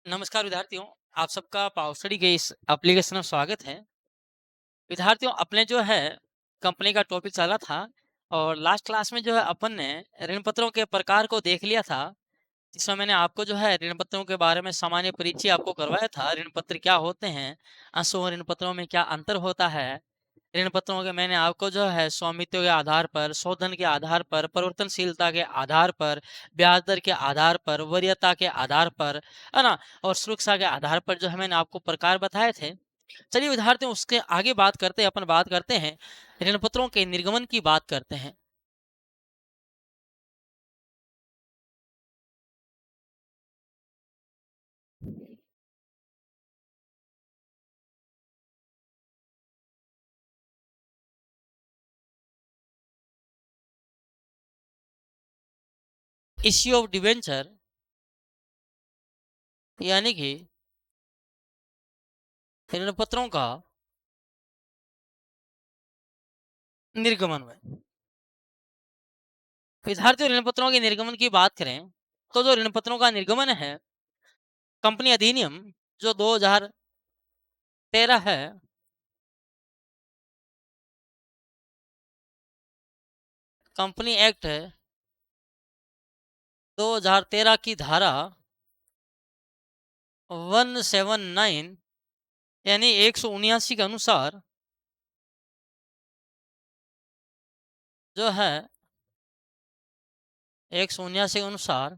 नमस्कार विद्यार्थियों, आप सबका पावर स्टडी के इस एप्लीकेशन में स्वागत है। विद्यार्थियों, अपने जो है कंपनी का टॉपिक चला था और लास्ट क्लास में जो है अपन ने ऋण पत्रों के प्रकार को देख लिया था, जिसमें मैंने आपको जो है ऋण पत्रों के बारे में सामान्य परिचय आपको करवाया था। ऋण पत्र क्या होते हैं, अंशों ऋण पत्रों में क्या अंतर होता है। ऋण पत्रों के मैंने आपको जो है स्वामित्व के आधार पर, शोधन के आधार पर, परिवर्तनशीलता के आधार पर, ब्याज दर के आधार पर, वरीयता के आधार पर, है ना, और सुरक्षा के आधार पर जो है मैंने आपको प्रकार बताए थे। चलिए विद्यार्थियों, उसके आगे बात करते हैं, अपन बात करते हैं ऋण पत्रों के निर्गमन की बात करते हैं। इश्यू ऑफ डिवेंचर यानी कि ऋण पत्रों का निर्गमन में विद्यार्थियों, ऋण पत्रों के निर्गमन की बात करें तो जो ऋण पत्रों का निर्गमन है, कंपनी अधिनियम जो 2013 है, कंपनी एक्ट 2013 की धारा 179 यानी 179 के अनुसार जो है 179 के अनुसार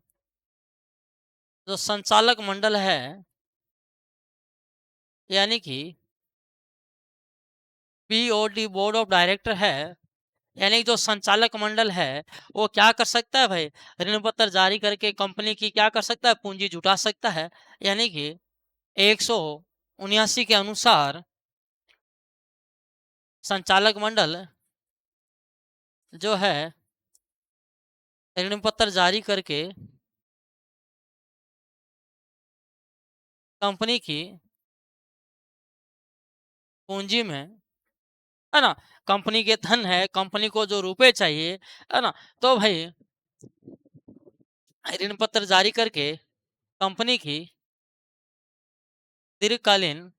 जो संचालक मंडल है, यानी कि बीओडी बोर्ड ऑफ डायरेक्टर है, यानी जो संचालक मंडल है वो क्या कर सकता है भाई, ऋण पत्र जारी करके कंपनी की क्या कर सकता है, पूंजी जुटा सकता है। यानी कि 179 के अनुसार संचालक मंडल जो है ऋण पत्र जारी करके कंपनी की पूंजी में, है ना, कंपनी के धन है, कंपनी को जो रुपए चाहिए, है ना, तो भाई ऋण पत्र जारी करके कंपनी की दीर्घकालीन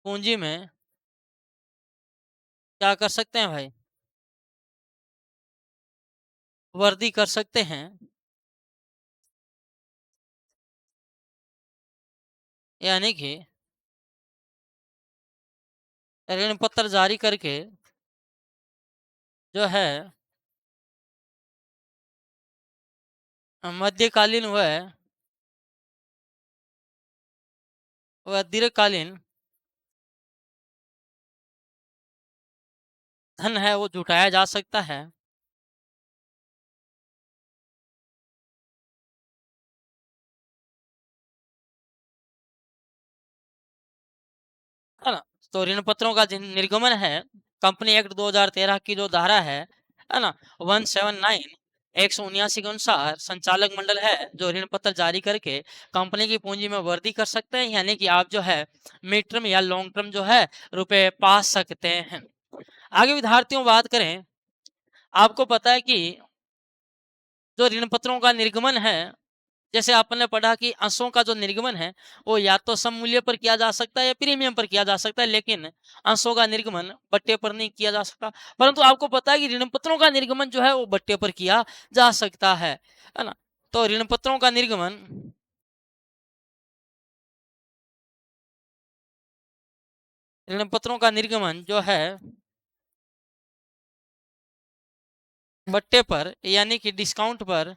पूंजी में क्या कर सकते हैं भाई, वृद्धि कर सकते हैं। यानी कि ऋण पत्र जारी करके जो है मध्यकालीन व दीर्घकालीन धन है वो जुटाया जा सकता है। है ना, तो ऋण पत्रों का निर्गमन है, कंपनी एक्ट 2013 की जो धारा है ना, 179 179 के अनुसार संचालक मंडल है जो ऋण पत्र जारी करके कंपनी की पूंजी में वृद्धि कर सकते हैं, यानी कि आप जो है मिड टर्म या लॉन्ग टर्म जो है रुपए पा सकते हैं। आगे विद्यार्थियों बात करें, आपको पता है कि जो ऋण पत्रों का निर्गमन है, जैसे आपने पढ़ा कि अंशों का जो निर्गमन है वो या तो सम मूल्य पर किया जा सकता है या प्रीमियम पर किया जा सकता है, लेकिन अंशों का निर्गमन बट्टे पर नहीं किया जा सकता। परंतु आपको पता है कि ऋण पत्रों का निर्गमन जो है वो बट्टे पर किया जा सकता है ना। तो ऋण पत्रों का निर्गमन, ऋण पत्रों का निर्गमन जो है बट्टे पर यानी कि डिस्काउंट पर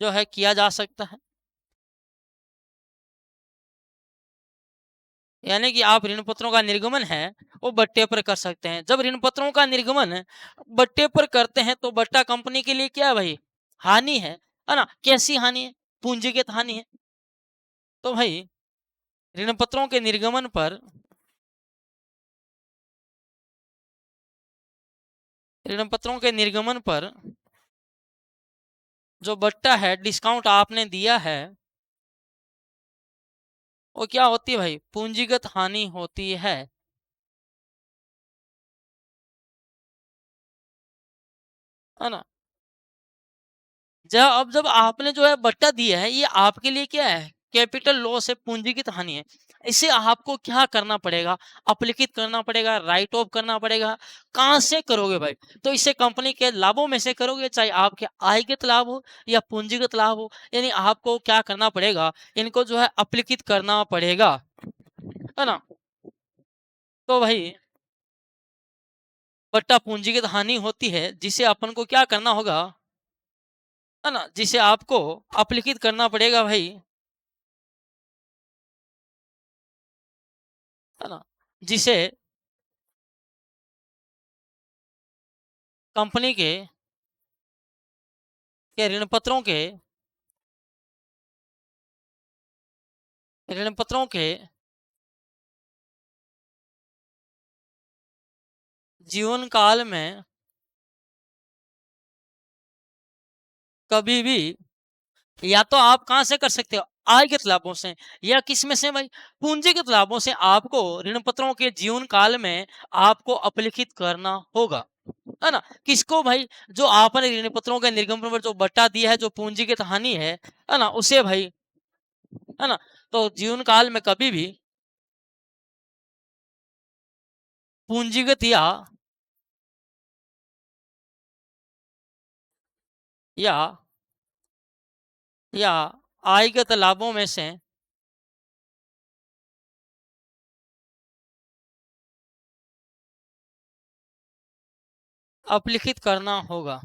जो है किया जा सकता है। यानी कि आप ऋण पत्रों का निर्गमन है वो बट्टे पर कर सकते हैं। जब ऋण पत्रों का निर्गमन बट्टे पर करते हैं तो बट्टा कंपनी के लिए क्या है भाई, हानि है ना। कैसी हानि है, पूंजीगत हानि है। तो भाई ऋण पत्रों के निर्गमन पर, ऋण पत्रों के निर्गमन पर जो बट्टा है, डिस्काउंट आपने दिया है, वो क्या होती है भाई, पूंजीगत हानि होती है। है ना? जब आपने जो है बट्टा दिया है, ये आपके लिए क्या है? कैपिटल लॉस है, पूंजीगत हानि है। इसे आपको क्या करना पड़ेगा? अपलिखित करना पड़ेगा, राइट ऑफ करना पड़ेगा। कहाँ से करोगे भाई? तो इसे कंपनी के लाभों में से करोगे, चाहे आपके आयगत लाभ हो या पूंजीगत लाभ हो। यानी आपको क्या करना पड़ेगा? इनको जो है अपलिखित करना पड़ेगा, है ना? तो भाई बट्टा पूंजीगत हानि होती है, जिसे अपन को क्या करना होगा, है ना? जिसे आपको अपलिखित करना पड़ेगा भाई, है ना? जिसे कंपनी के ऋण पत्रों के जीवन काल में कभी भी, या तो आप कहां से कर सकते हो, आयगत लाभों से, या किस में से भाई, पूंजीगत लाभों से आपको ऋण पत्रों के जीवन काल में आपको अपलिखित करना होगा, है ना? किसको भाई? जो आपने ऋण पत्रों के निर्गमन पर जो बट्टा दिया है, जो पूंजीगत हानि है ना, उसे भाई, है ना? तो जीवन काल में कभी भी पूंजीगत या या आयगत लाभों में से अपलिखित करना होगा।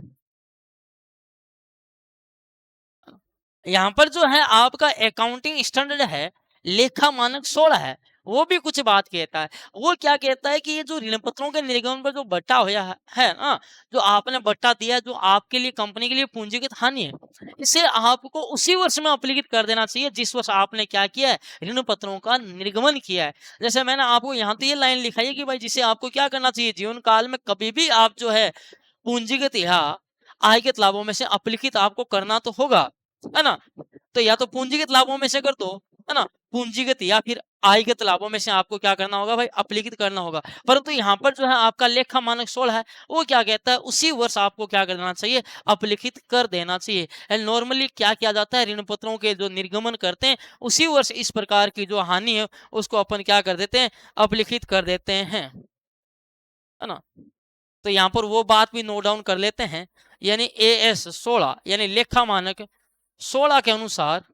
यहाँ पर जो है आपका अकाउंटिंग स्टैंडर्ड है, लेखा मानक 16 है, वो भी कुछ बात कहता है। वो क्या कहता है कि ये जो ऋण पत्रों के निर्गमन पर जो बट्टा होया है ना, जो आपने बट्टा दिया है, जो आपके लिए, कंपनी के लिए पूंजीगत हानि है, इसे आपको उसी वर्ष में अपलिखित कर देना चाहिए जिस वर्ष आपने क्या किया है, ऋण पत्रों का निर्गमन किया है। जैसे मैंने आपको यहाँ तो ये लाइन लिखाई है कि भाई जिसे आपको क्या करना चाहिए, जीवन काल में कभी भी आप जो है पूंजीगत या आयगत लाभों में से अपलिखित आपको करना तो होगा, है ना? तो या तो पूंजीगत लाभों में से कर दो, है ना? पूंजीगत या फिर आयगत लाभों में से आपको क्या करना होगा भाई, अपलिखित करना होगा। परंतु यहाँ पर जो है आपका लेखा मानक 16 है, वो क्या कहता है, उसी वर्ष आपको क्या कर देना चाहिए, अपलिखित कर देना चाहिए। एंड नॉर्मली क्या किया जाता है, ऋण पत्रों के जो निर्गमन करते हैं, उसी वर्ष इस प्रकार की जो हानि है उसको अपन क्या कर देते हैं, अपलिखित कर देते हैं, है ना? तो यहाँ पर वो बात भी नोट डाउन कर लेते हैं। यानी AS 16 यानी लेखा मानक 16 के अनुसार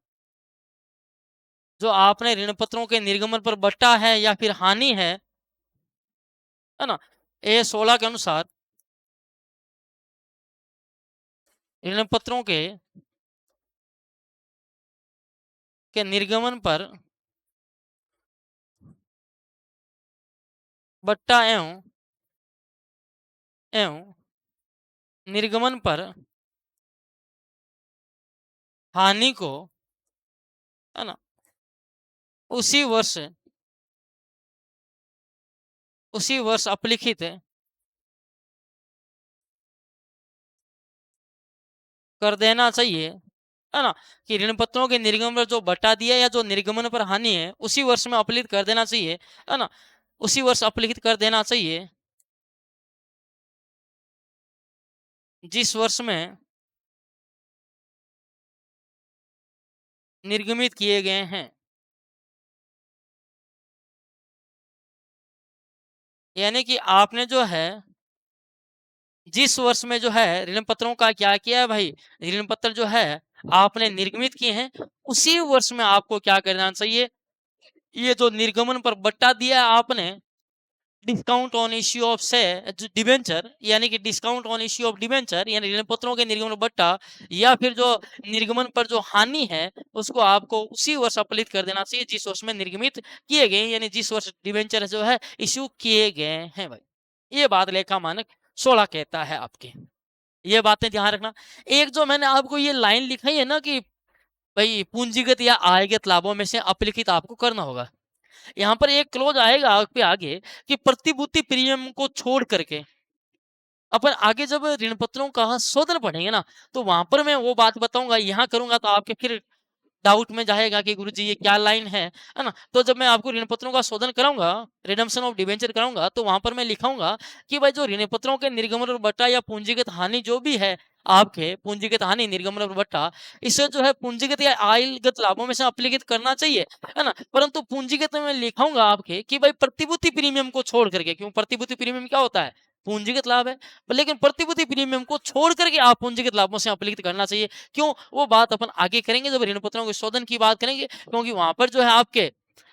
जो आपने ऋण पत्रों के निर्गमन पर बट्टा है या फिर हानि है ना, A 16 के अनुसार ऋण पत्रों के निर्गमन पर बट्टा एवं निर्गमन पर हानि को, है ना, उसी वर्ष अपलिखित कर देना चाहिए, है ना? कि ऋण पत्रों के निर्गमन पर जो बट्टा दिया या जो निर्गमन पर हानि है उसी वर्ष में अपलिखित कर देना चाहिए, है ना? उसी वर्ष अपलिखित कर देना चाहिए जिस वर्ष में निर्गमित किए गए हैं। यानी कि आपने जो है जिस वर्ष में जो है ऋण पत्रों का क्या किया है भाई, ऋण पत्र जो है आपने निर्गमित किए हैं, उसी वर्ष में आपको क्या करना चाहिए, ये जो निर्गमन पर बट्टा दिया है आपने, डिस्काउंट ऑन इश्यू ऑफ से डिबेंचर, यानी कि discount on issue of debenture यानी ऋण पत्रों के निर्गमन बट्टा, या फिर जो निर्गमन पर जो हानि है उसको आपको उसी वर्ष अपलित कर देना चाहिए जिस वर्ष में निर्गमित किए गए, यानी जिस वर्ष डिबेंचर जो है इश्यू किए गए हैं भाई। ये बात लेखा मानक 16 कहता है आपके, ये बातें ध्यान रखना। एक जो मैंने आपको ये लाइन लिखाई है ना कि भाई पूंजीगत या आयगत लाभों में से अपलिखित आपको करना होगा, यहाँ पर एक क्लोज आएगा पे आगे कि प्रतिभूति प्रीमियम को छोड़ करके अपन आगे जब ऋण पत्रों का शोधन पढ़ेंगे ना, तो वहां पर मैं वो बात बताऊंगा, यहाँ करूंगा तो आपके फिर डाउट में जाएगा कि गुरुजी ये क्या लाइन है ना? तो जब मैं आपको ऋण पत्रों का शोधन कराऊँगा, रिडम्पशन ऑफ डिबेंचर कराऊँगा, तो वहाँ पर मैं लिखाऊँगा कि भाई जो ऋण पत्रों के निर्गमन और बट्टा या पूंजीगत हानि जो भी है आपके पूंजीगत हानि, निर्गमन और बट्टा, इसे जो है पूंजीगत या आयगत लाभों में से अपलिखित करना चाहिए, है ना? परंतु पूंजीगत में मैं लिखाऊँगा आपके कि भाई प्रतिभूति प्रीमियम को छोड़ करके, क्यों प्रतिभूति प्रीमियम क्या होता है? पूंजीगत लाभ है। लेकिन प्रतिभूति प्रीमियम को छोड़ करके आप पूंजीगत लाभों से अपलिखित करना चाहिए। क्यों? वो बात अपन आगे करेंगे जब ऋण पत्रों के शोधन की बात करेंगे, क्योंकि वहाँ पर जो है आपके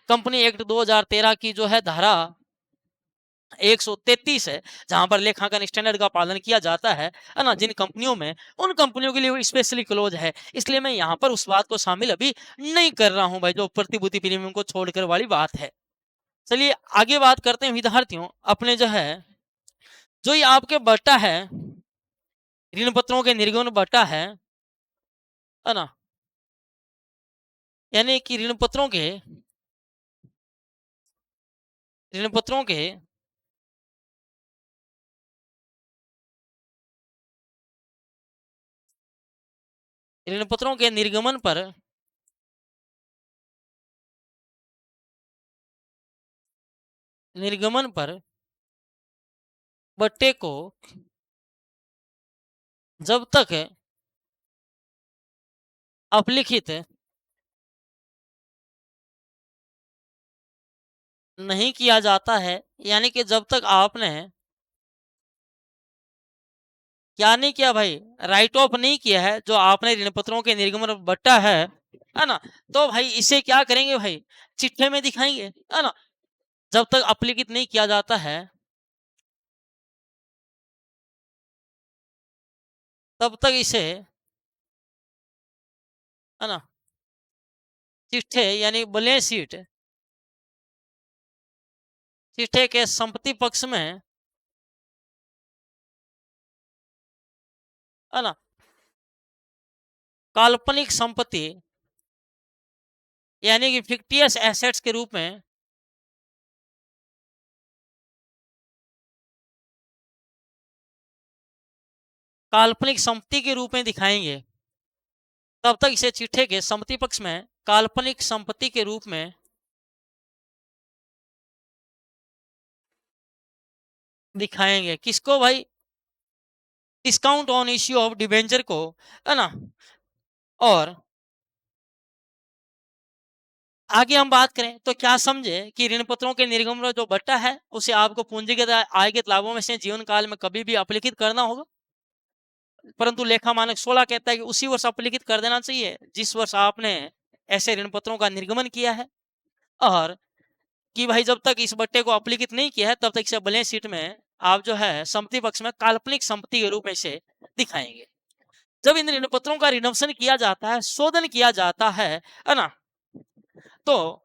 कंपनी एक्ट 2013 की जो है धारा 133 है, जहाँ पर लेखांकन स्टैंडर्ड का पालन किया जाता है ना? जिन कंपनियों में, उन कंपनियों के लिए वो स्पेशली क्लोज है। इसलिए मैं यहाँ पर उस बात को शामिल अभी नहीं कर रहा हूँ भाई, जो प्रतिभूति प्रीमियम को छोड़कर वाली बात है। चलिए आगे बात करते हैं विद्यार्थियों, अपने जो है, जो ये आपके बट्टा है, ऋण पत्रों के निर्गमन बट्टा है ना? यानी कि ऋण पत्रों के ऋण पत्रों के निर्गमन पर बट्टे को जब तक अपलिखित नहीं किया जाता है, यानी कि जब तक आपने क्या नहीं किया भाई, राइट ऑफ नहीं किया है, जो आपने ऋण पत्रों के निर्गमन पर बट्टा है ना? तो भाई इसे क्या करेंगे भाई, चिट्ठे में दिखाएंगे, है ना? जब तक अपलिखित नहीं किया जाता है, तब तक इसे, है ना, चिट्ठे यानी बैलेंस शीट, चिट्ठे के संपत्ति पक्ष में, है ना, काल्पनिक संपत्ति यानी कि फिक्टियस एसेट्स के रूप में, काल्पनिक संपत्ति के रूप में दिखाएंगे। तब तक इसे चिट्ठे के संपत्ति पक्ष में काल्पनिक संपत्ति के रूप में दिखाएंगे। किसको भाई? Discount on issue of debenture को, है ना? और आगे हम बात करें तो क्या समझे कि ऋण पत्रों के निर्गमन जो बट्टा है, उसे आपको पूंजीगत आयगत लाभों में से जीवन काल में कभी भी अपलिखित करना होगा, परंतु लेखा मानक 16 कहता है कि उसी वर्ष अपलिखित कर देना चाहिए जिस वर्ष आपने ऐसे ऋण पत्रों का निर्गमन किया है, और कि भाई जब तक इस बट्टे को अपलिखित नहीं किया है, तब तक इसे बैलेंस शीट में आप जो है संपत्ति पक्ष में काल्पनिक संपत्ति के रूप में इसे दिखाएंगे। जब इन ऋण पत्रों का रिडम्पशन किया जाता है, शोधन किया जाता है ना? तो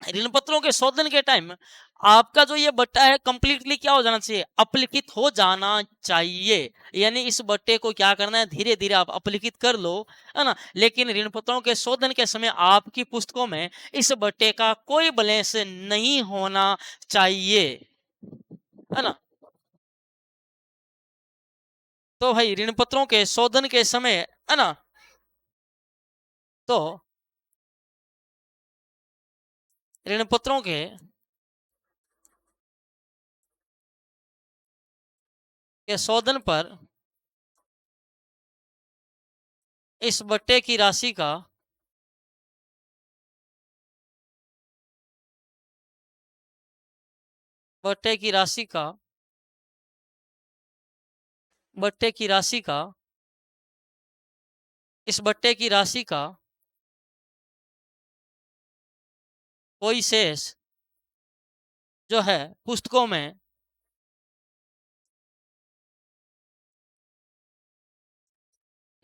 ऋण पत्रों के शोधन के टाइम आपका जो ये बट्टा है कंप्लीटली क्या हो जाना चाहिए, अपलिखित हो जाना चाहिए। यानी इस बट्टे को क्या करना है, धीरे धीरे आप अपलिखित कर लो, है ना? लेकिन ऋण पत्रों के शोधन के समय आपकी पुस्तकों में इस बट्टे का कोई बैलेंस नहीं होना चाहिए, है ना? तो भाई ऋण पत्रों के शोधन के समय, है ना, तो ऋण पत्रों के शोधन पर इस बट्टे की राशि का बट्टे की राशि का बट्टे की राशि का इस बट्टे की राशि का कोई शेष जो है पुस्तकों में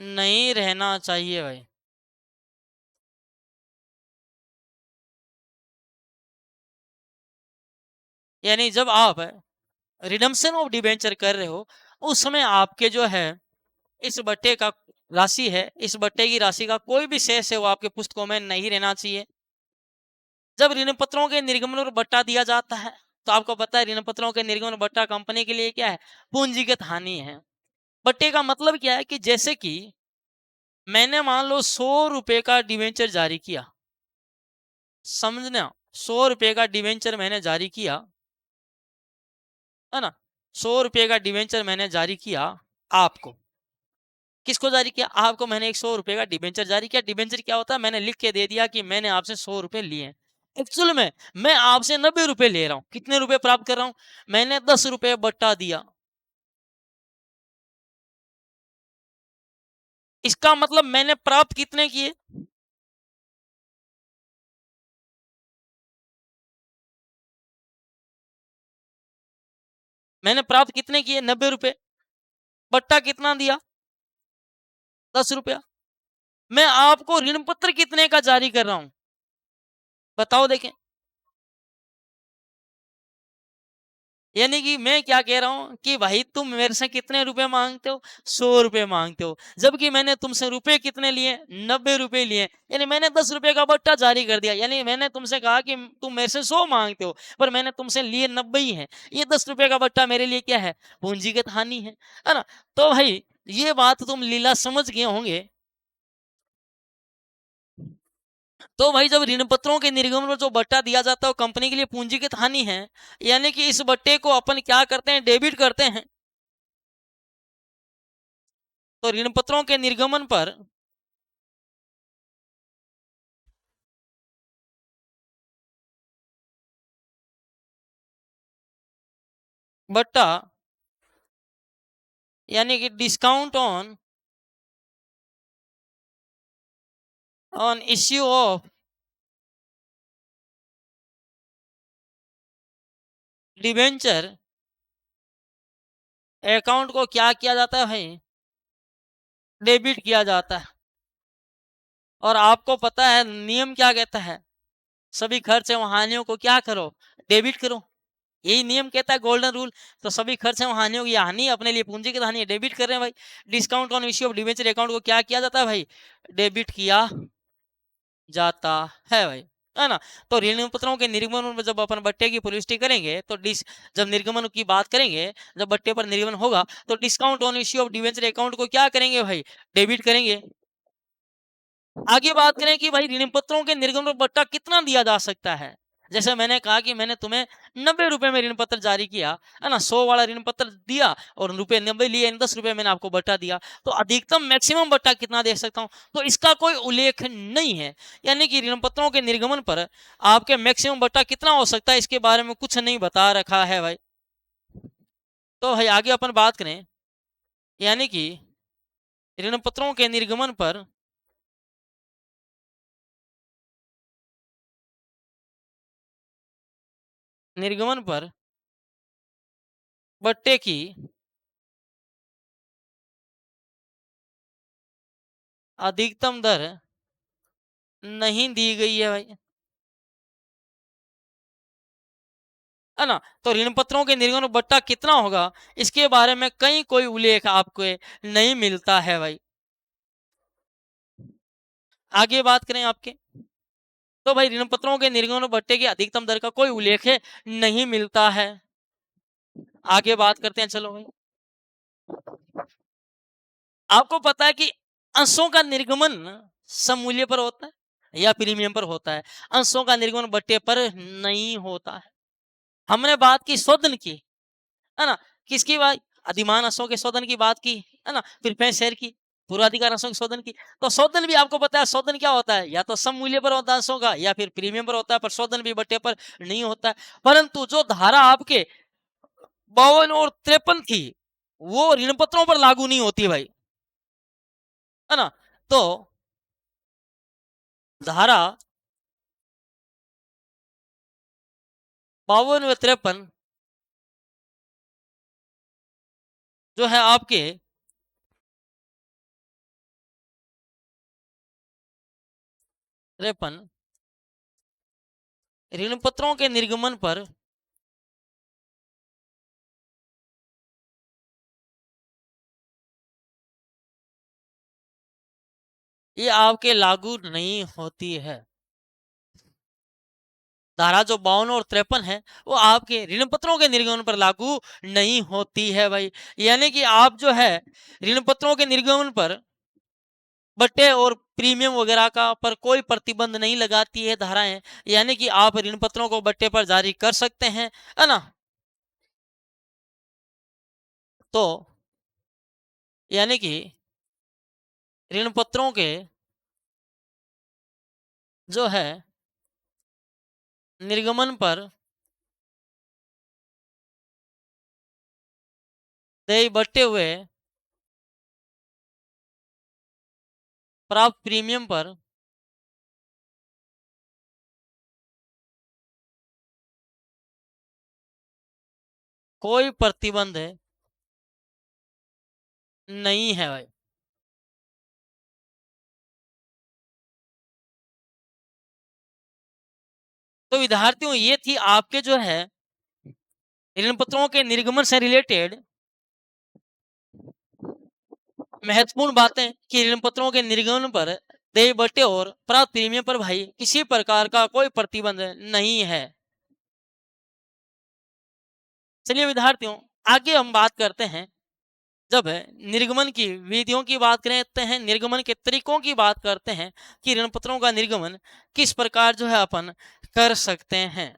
नहीं रहना चाहिए भाई। यानी जब आप रिडम्पशन ऑफ डिबेंचर कर रहे हो, उस समय आपके जो है इस बट्टे का राशि है, इस बट्टे की राशि का कोई भी शेष है वो आपके पुस्तकों में नहीं रहना चाहिए। जब ऋण पत्रों के निर्गमन और बट्टा दिया जाता है, तो आपको पता है ऋण पत्रों के निर्गमन और बट्टा कंपनी के लिए क्या है, पूंजीगत हानि है। बट्टे का मतलब क्या है कि जैसे कि मैंने मान लो 100 रुपए का डिवेंचर जारी किया, समझना, 100 रुपए का डिवेंचर मैंने जारी किया, है ना, 100 रुपए का डिवेंचर मैंने जारी किया आपको। किसको जारी किया? आपको मैंने एक 100 रुपए का डिवेंचर जारी किया। डिवेंचर क्या होता है? मैंने लिख के दे दिया कि मैंने आपसे 100 रुपए लिए हैं। एक्चुअल में मैं आपसे 90 रुपए ले रहा हूँ। कितने रुपए प्राप्त कर रहा हूँ? मैंने 10 रुपए बट्टा दिया। इसका मतलब मैंने प्राप्त कितने किए? मैंने प्राप्त कितने किए? 90 रुपए। बट्टा कितना दिया? 10 रुपया। मैं आपको ऋण पत्र कितने का जारी कर रहा हूं? बताओ देखें। यानी कि मैं क्या कह रहा हूं कि भाई तुम मेरे से कितने रुपए मांगते हो? 100 रुपए मांगते हो, जबकि मैंने तुमसे रुपए कितने लिए? 90 रुपए लिए। यानी मैंने 10 रुपए का बट्टा जारी कर दिया। यानी मैंने तुमसे कहा कि तुम मेरे से 100 मांगते हो, पर मैंने तुमसे लिए 90 ही है। ये 10 रुपए का बट्टा मेरे लिए क्या है? पूंजीगत हानि है ना? तो भाई ये बात तुम लीला समझ गए होंगे। तो भाई जब ऋण पत्रों के निर्गमन में जो बट्टा दिया जाता है वो कंपनी के लिए पूंजीगत हानि है। यानी कि इस बट्टे को अपन क्या करते हैं? डेबिट करते हैं। तो ऋण पत्रों के निर्गमन पर बट्टा यानी कि discount on issue of debenture account को क्या किया जाता है भाई? डेबिट किया जाता है। और आपको पता है नियम क्या कहता है? सभी खर्च एवं हानियों को क्या करो? डेबिट करो। यही नियम कहता है, गोल्डन रूल। तो सभी खर्च एवं हानियों की हानि अपने लिए पूंजी की हानि डेबिट कर रहे हैं भाई। Discount on issue of debenture account को क्या किया जाता है भाई? डेबिट किया जाता है भाई, है ना? तो ऋण पत्रों के निर्गमन में जब अपन बट्टे की पुष्टि करेंगे तो जब निर्गमन की बात करेंगे, जब बट्टे पर निर्गमन होगा तो discount on issue of debenture account को क्या करेंगे भाई? डेबिट करेंगे। आगे बात करें कि भाई ऋण पत्रों के निर्गमन पर बट्टा कितना दिया जा सकता है। जैसे मैंने कहा कि मैंने तुम्हें 90 रुपए में ऋण पत्र जारी किया, है ना, 100 वाला ऋण पत्र दिया और रुपए 90 लिए, 10 रुपए मैंने आपको बट्टा दिया। तो अधिकतम मैक्सिमम बट्टा कितना दे सकता हूँ? तो इसका कोई उल्लेख नहीं है। यानी कि ऋण पत्रों के निर्गमन पर आपके मैक्सिमम बट्टा कितना हो सकता है इसके बारे में कुछ नहीं बता रखा है भाई। तो भाई आगे अपन बात करें, यानी कि ऋण पत्रों के निर्गमन पर बट्टे की अधिकतम दर नहीं दी गई है भाई, है ना? तो ऋण पत्रों के निर्गमन बट्टा कितना होगा इसके बारे में कहीं कोई उल्लेख आपको नहीं मिलता है भाई। आगे बात करें आपके, तो भाई ऋण पत्रों के निर्गमन बट्टे की अधिकतम दर का कोई उल्लेख नहीं मिलता है। आगे बात करते हैं, चलो भाई। आपको पता है कि अंशों का निर्गमन सममूल्य पर होता है या प्रीमियम पर होता है? अंशों का निर्गमन बट्टे पर नहीं होता है। हमने बात की शोधन की, है ना? किसकी बात? अधिमान अंशों के शोधन की बात की, है ना? फिर पे शेयर की, पूर्वाधिकार अंशों के शोधन की। तो शोधन भी आपको पता है, शोधन क्या होता है? या तो सम मूल्य पर होता है अंशों का, या फिर प्रीमियम पर होता है, पर शोधन भी बट्टे पर नहीं होता है। परंतु जो धारा आपके 52 और 53 थी वो ऋण पत्रों पर लागू नहीं होती भाई, है ना? तो धारा 52 व 53 जो है आपके 53 ऋण पत्रों के निर्गमन पर ये आपके लागू नहीं होती है। धारा जो 52 और 53 है वो आपके ऋण पत्रों के निर्गमन पर लागू नहीं होती है भाई। यानी कि आप जो है ऋण पत्रों के निर्गमन पर बट्टे और प्रीमियम वगैरह का पर कोई प्रतिबंध नहीं लगाती है धाराएं, यानी कि आप ऋण पत्रों को बट्टे पर जारी कर सकते हैं, है ना। तो यानी कि ऋण पत्रों के जो है निर्गमन पर देय बट्टे हुए प्राप्त प्रीमियम पर कोई प्रतिबंध नहीं है भाई। तो विद्यार्थियों ये थी आपके जो है ऋण पत्रों के निर्गमन से रिलेटेड महत्वपूर्ण बातें कि ऋण पत्रों के निर्गमन पर देय बट्टे और प्राप्त प्रीमियम पर भाई किसी प्रकार का कोई प्रतिबंध नहीं है। चलिए विद्यार्थियों आगे हम बात करते हैं, जब निर्गमन की विधियों की बात करते हैं, निर्गमन के तरीकों की बात करते हैं कि ऋण पत्रों का निर्गमन किस प्रकार जो है अपन कर सकते हैं।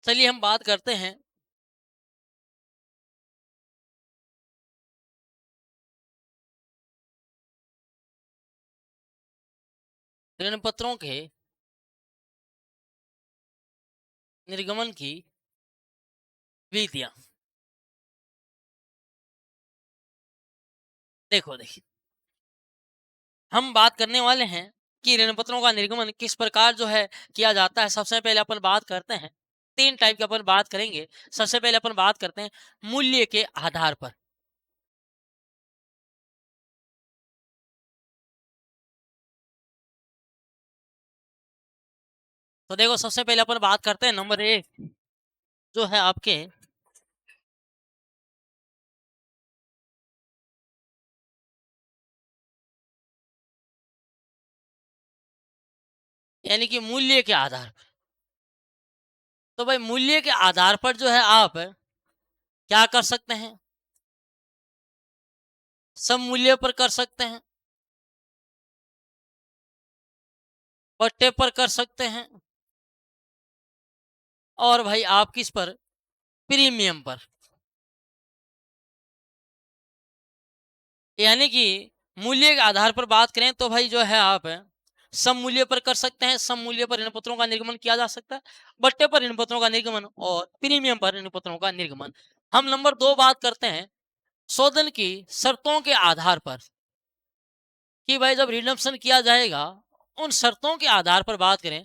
चलिए हम बात करते हैं ऋण पत्रों के निर्गमन की विधियां। देखो देखिए हम बात करने वाले हैं कि ऋण पत्रों का निर्गमन किस प्रकार जो है किया जाता है। सबसे पहले अपन बात करते हैं, तीन टाइप की अपन बात करेंगे। सबसे पहले अपन बात करते हैं मूल्य के आधार पर। तो देखो सबसे पहले अपन बात करते हैं नंबर एक जो है आपके यानी कि मूल्य के आधार पर। तो भाई मूल्य के आधार पर जो है आप क्या कर सकते हैं, सब मूल्य पर कर सकते हैं, पट्टे पर कर सकते हैं, और भाई आप किस पर, प्रीमियम पर। यानी कि मूल्य के आधार पर बात करें तो भाई जो है आप सम मूल्य पर कर सकते हैं, सम मूल्य पर ऋण पत्रों का निर्गमन किया जा सकता है, बट्टे पर ऋण पत्रों का निर्गमन और प्रीमियम पर ऋण पत्रों का निर्गमन। हम नंबर दो बात करते हैं शोधन की शर्तों के आधार पर कि भाई जब रिडम्पशन किया जाएगा उन शर्तों के आधार पर बात करें।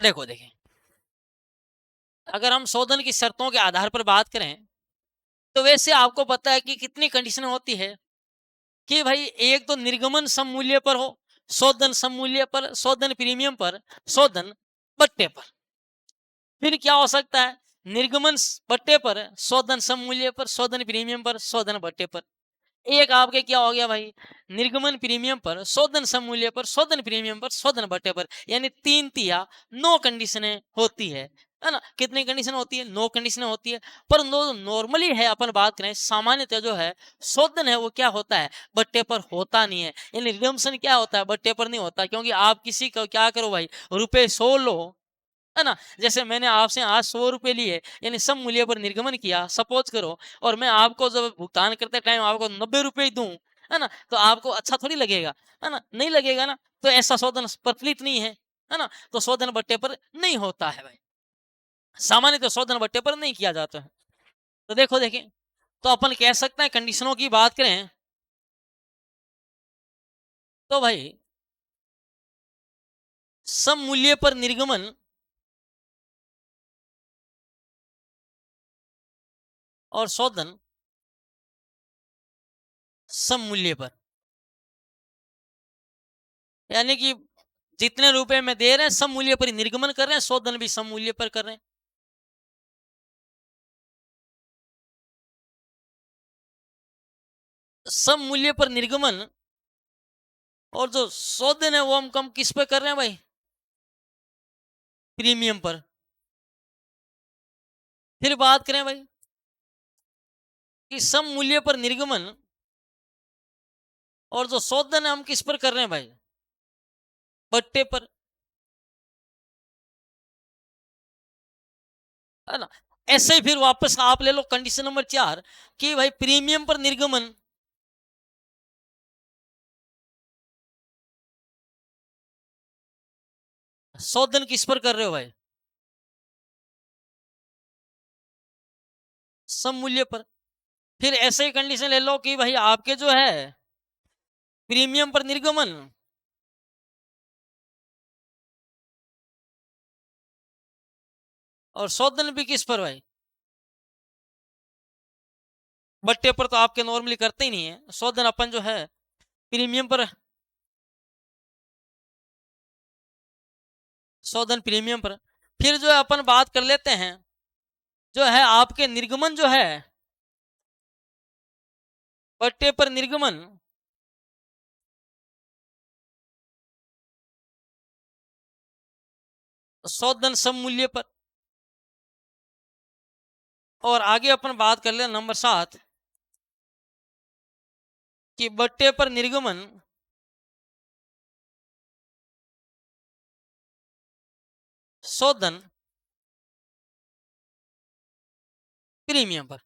देखो देखें अगर हम शोधन की शर्तों के आधार पर बात करें तो वैसे आपको पता है कि कितनी कंडीशन होती है कि भाई एक तो निर्गमन सम मूल्य पर हो, शोधन सम मूल्य पर, शोधन प्रीमियम पर, शोधन बट्टे पर। फिर क्या हो सकता है, निर्गमन बट्टे पर, शोधन सम मूल्य पर, शोधन प्रीमियम पर, शोधन बट्टे पर। एक आपके क्या हो गया भाई, निर्गमन प्रीमियम पर, शोधन सम मूल्य पर, शोधन प्रीमियम पर, शोधन बट्टे पर, यानी तीन तिया नो कंडीशनें होती है ना। कितनी कंडीशन होती है, नो कंडीशनें होती है। पर नॉर्मली है अपन बात करें सामान्यतः जो है शोधन है वो क्या होता है, बट्टे पर होता नहीं है। यानी रिडम्पशन क्या होता है, बट्टे पर नहीं होता, क्योंकि आप किसी को क्या करो भाई, रुपए 100 लो, है ना। जैसे मैंने आपसे आज 100 रुपए लिए यानी सम मूल्य पर निर्गमन किया सपोज करो, और मैं आपको जब भुगतान करते टाइम आपको 90 रुपए ही दूं, है ना, तो आपको अच्छा थोड़ी लगेगा, है ना, नहीं लगेगा ना। तो ऐसा शोधन प्रचलित नहीं है ना। तो शोधन बट्टे पर नहीं होता है भाई, सामान्य तो शोधन बट्टे पर नहीं किया जाता है। तो देखो देखें तो अपन कह सकते हैं कंडीशनों की बात करें तो भाई सम मूल्य पर निर्गमन और शोधन सम मूल्य पर। यानी कि जितने रुपए में दे रहे हैं सम मूल्य पर ही निर्गमन कर रहे हैं, शोधन भी सम मूल्य पर कर रहे हैं। सम मूल्य पर निर्गमन और जो शोधन है वो हम कम किस पे कर रहे हैं भाई? प्रीमियम पर। फिर बात करें भाई कि सम मूल्य पर निर्गमन और जो शोधन है हम किस पर कर रहे हैं भाई? बट्टे पर, है ना। ऐसे ही फिर वापस आप ले लो कंडीशन नंबर 4 कि भाई प्रीमियम पर निर्गमन शोधन किस पर कर रहे हो भाई? सम मूल्य पर। फिर ऐसे ही कंडीशन ले लो कि भाई आपके जो है प्रीमियम पर निर्गमन और शोधन भी किस पर भाई? बट्टे पर तो आपके नॉर्मली करते ही नहीं है, शोधन अपन जो है प्रीमियम पर, शोधन प्रीमियम पर। फिर जो है अपन बात कर लेते हैं जो है आपके निर्गमन जो है बट्टे पर निर्गमन शोधन सम मूल्य पर। और आगे अपन बात कर ले नंबर 7 कि बट्टे पर निर्गमन शोधन प्रीमियम पर।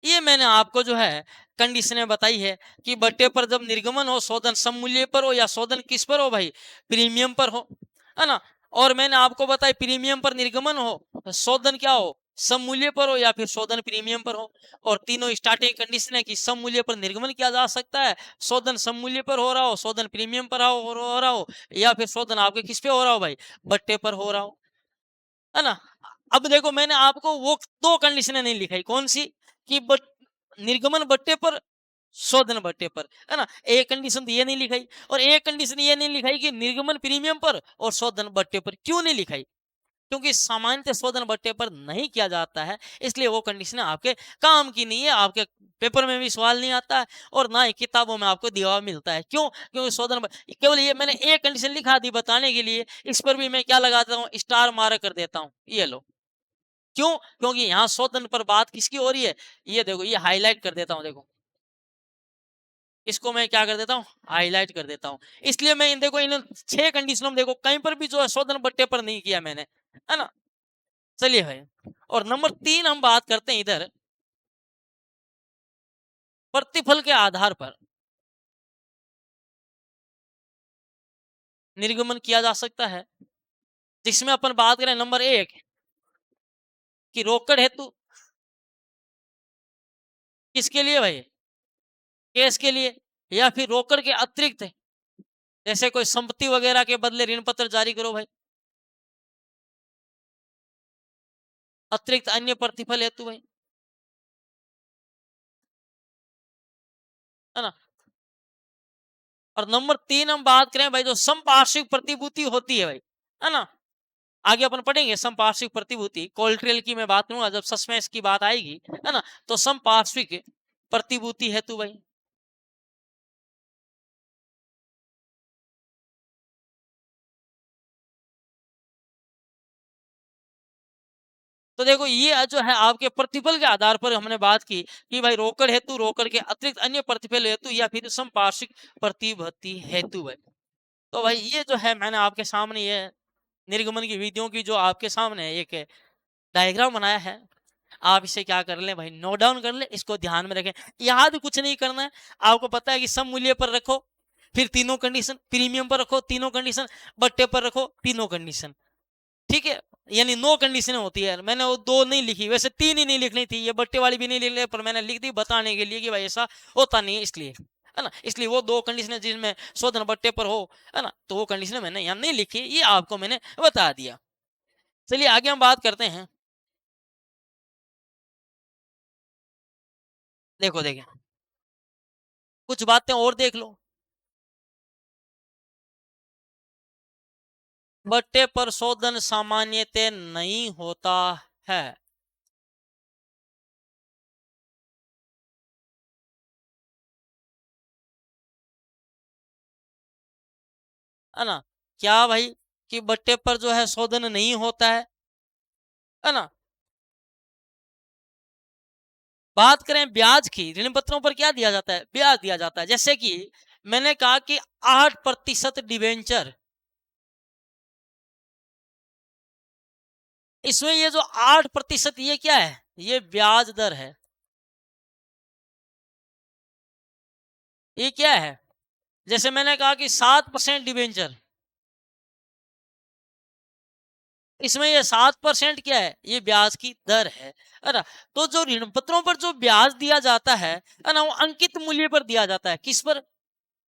ये मैंने आपको जो है कंडीशनें बताई है कि बट्टे पर जब निर्गमन हो शोधन सम मूल्य पर हो या शोधन किस पर हो भाई? प्रीमियम पर हो, है ना। और मैंने आपको बताया प्रीमियम पर निर्गमन हो शोधन क्या हो? सम मूल्य पर हो या फिर शोधन प्रीमियम पर हो। और तीनों स्टार्टिंग कंडीशन है कि सम मूल्य पर निर्गमन किया जा सकता है, शोधन सम मूल्य पर हो रहा हो, शोधन प्रीमियम पर हो रहा हो, या फिर शोधन आपके किस पे हो रहा हो भाई? बट्टे पर हो रहा हो, है ना। अब देखो मैंने आपको वो दो कंडीशनें नहीं लिखाई, कौन सी? कि निर्गमन बट्टे पर, शोधन बट्टे पर, है ना। एक कंडीशन तो ये नहीं लिखाई और एक कंडीशन ये नहीं लिखाई कि निर्गमन प्रीमियम पर और शोधन बट्टे पर। क्यों नहीं लिखाई? क्योंकि सामान्यतः शोधन बट्टे पर नहीं किया जाता है, इसलिए वो कंडीशन आपके काम की नहीं है, आपके पेपर में भी सवाल नहीं आता है और ना ही किताबों में आपको दिया हुआ मिलता है। क्यों? क्योंकि केवल ये मैंने एक कंडीशन लिखा दी बताने के लिए, इस पर भी मैं क्या लगाता हूँ? स्टार मार्क कर देता हूँ, ये लो। क्यों? क्योंकि यहाँ शोधन पर बात किसकी हो रही है? ये देखो, ये हाईलाइट कर देता हूँ, देखो इसको मैं क्या कर देता हूँ? हाईलाइट कर देता हूँ। इसलिए मैं इन देखो इन 6 कंडीशनों में देखो कहीं पर भी जो है शोधन बट्टे पर नहीं किया मैंने, है ना। चलिए भाई, और नंबर 3 हम बात करते हैं इधर प्रतिफल के आधार पर निर्गमन किया जा सकता है, जिसमें अपन बात करें नंबर 1 कि रोकड़ हेतु किसके लिए भाई? केस के लिए, या फिर रोकड़ के अतिरिक्त जैसे कोई संपत्ति वगैरह के बदले ऋण पत्र जारी करो भाई, अतिरिक्त अन्य प्रतिफल हेतु भाई, है ना। और नंबर 3 हम बात करें भाई जो संपार्श्विक प्रतिभूति होती है भाई, है ना। आगे अपन पढ़ेंगे संपार्श्विक प्रतिभूति, कोलेटरल की मैं बात करूंगा जब सस्पेंस की बात आएगी, है ना। तो संपार्श्विक प्रतिभूति हेतु भाई, तो देखो ये जो है आपके प्रतिफल के आधार पर हमने बात की कि भाई रोकड़ हेतु, रोकड़ के अतिरिक्त अन्य प्रतिफल हेतु, या फिर संपार्श्विक प्रतिभूति हेतु भाई। तो भाई ये जो है मैंने आपके सामने ये निर्गमन की विधियों की जो आपके सामने एक डायग्राम बनाया है, आप इसे क्या कर ले भाई? नोट डाउन कर ले, इसको ध्यान में रखें। याद कुछ नहीं करना है, आपको पता है कि सम मूल्य पर रखो, फिर तीनों कंडीशन, प्रीमियम पर रखो तीनों कंडीशन, बट्टे पर रखो तीनों कंडीशन, ठीक है। यानी 9 कंडीशन होती है, मैंने वो 2 नहीं लिखी, वैसे 3 ही नहीं लिखनी थी, ये बट्टे वाली भी नहीं लिख ले, पर मैंने लिख दी बताने के लिए कि भाई ऐसा होता नहीं है, इसलिए, है ना। इसलिए वो 2 कंडीशन जिनमें शोधन बट्टे पर हो, है ना, तो वो कंडीशन मैंने यहाँ नहीं लिखी, ये आपको मैंने बता दिया। चलिए आगे हम बात करते हैं देखो देखें, कुछ बातें और देख लो। बट्टे पर शोधन सामान्यतः नहीं होता है। है ना? क्या भाई, कि बट्टे पर जो है शोधन नहीं होता है ना? बात करें ब्याज की, ऋण पत्रों पर क्या दिया जाता है? ब्याज दिया जाता है। जैसे कि मैंने कहा कि 8% डिवेंचर, इसमें ये जो 8%, ये क्या है? ये ब्याज दर है। ये क्या है? जैसे मैंने कहा कि 7% डिवेंचर, इसमें ये 7% क्या है? ये ब्याज की दर है ना? तो जो ऋण पत्रों पर जो ब्याज दिया जाता है ना, वो अंकित मूल्य पर दिया जाता है। किस पर?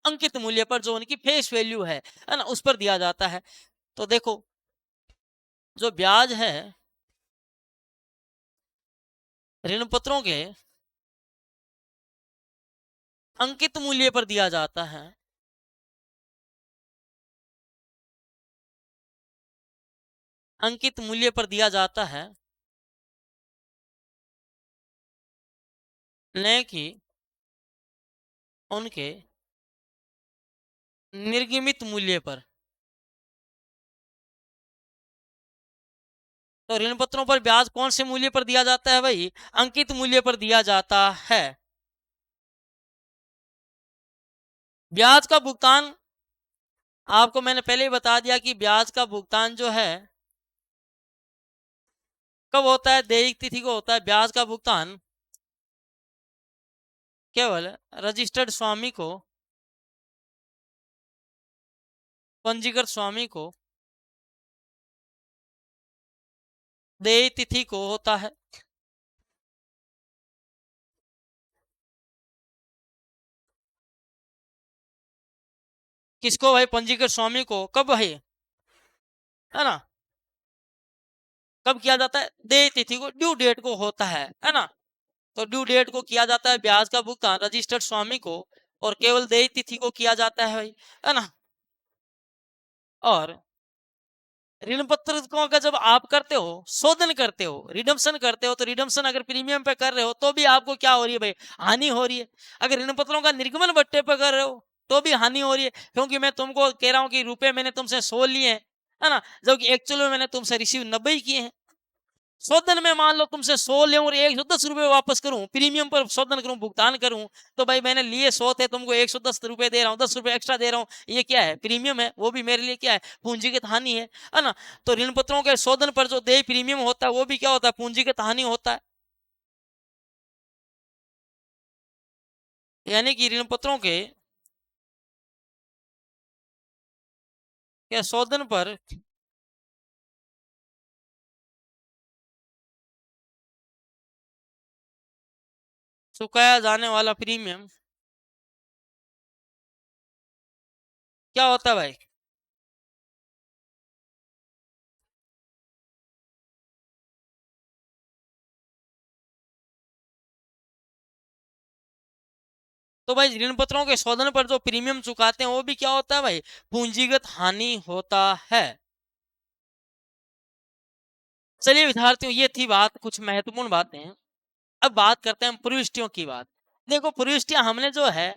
अंकित मूल्य पर, जो उनकी फेस वैल्यू है ना, उस पर दिया जाता है। तो देखो, जो ब्याज है ऋण पत्रों के अंकित मूल्य पर दिया जाता है। अंकित मूल्य पर दिया जाता है, न कि उनके निर्गमित मूल्य पर। तो ऋण पत्रों पर ब्याज कौन से मूल्य पर दिया जाता है भाई? अंकित मूल्य पर दिया जाता है। ब्याज का भुगतान, आपको मैंने पहले ही बता दिया कि ब्याज का भुगतान जो है कब होता है? देयक तिथि को होता है ब्याज का भुगतान। केवल रजिस्टर्ड स्वामी को, पंजीकृत स्वामी को देय तिथि को होता है। किसको भाई? पंजीकृत स्वामी को। कब भाई? है ना? कब किया जाता है? देय तिथि को, ड्यू डेट को होता है ना? तो ड्यू डेट को किया जाता है ब्याज का भुगतान रजिस्टर्ड स्वामी को, और केवल देय तिथि को किया जाता है भाई, है ना? और ऋण पत्र को अगर जब आप करते हो, शोधन करते हो, रिडम्शन करते हो, तो रिडम्शन अगर प्रीमियम पे कर रहे हो तो भी आपको क्या हो रही है भाई? हानि हो रही है। अगर ऋण पत्रों का निर्गमन बट्टे पे कर रहे हो तो भी हानि हो रही है, क्योंकि मैं तुमको कह रहा हूँ कि रुपए मैंने तुमसे 100 लिए हैं, है ना, जबकि एक्चुअल में मैंने तुमसे रिसीव 90 ही किए हैं। शोधन में मान लो तुमसे 100 ले और 110 रुपए वापस करूं, प्रीमियम पर शोधन करूं, भुगतान करूं, तो भाई मैंने लिए 100 थे, तुमको 110 रुपए दे रहा हूँ, 10 रुपए एक्स्ट्रा दे रहा हूँ। ये क्या है? प्रीमियम है। वो भी मेरे लिए क्या है? पूंजीगत हानि है ना? तो ऋण पत्रों के शोधन पर जो देय प्रीमियम होता है वो भी क्या होता है? पूंजीगत हानि होता है। यानी कि ऋण पत्रों के शोधन पर चुकाया जाने वाला प्रीमियम क्या होता है भाई? तो भाई ऋण पत्रों के शोधन पर जो प्रीमियम चुकाते हैं वो भी क्या होता है भाई? पूंजीगत हानि होता है। चलिए विद्यार्थियों, ये थी बात, कुछ महत्वपूर्ण बातें। अब बात करते हैं हम प्रविष्टियों की बात। देखो, प्रविष्टियां हमने जो है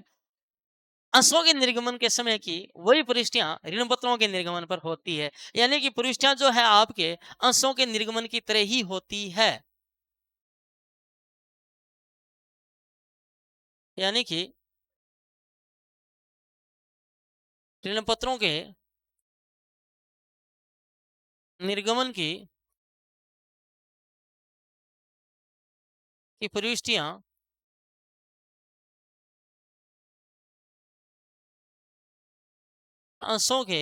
अंशों के निर्गमन के समय की, वही प्रविष्टियां ऋण पत्रों के निर्गमन पर होती है। यानी कि प्रविष्टियां जो है आपके अंशों के निर्गमन की तरह ही होती है। यानी कि ऋण पत्रों के निर्गमन की प्रविष्टियां अंशों के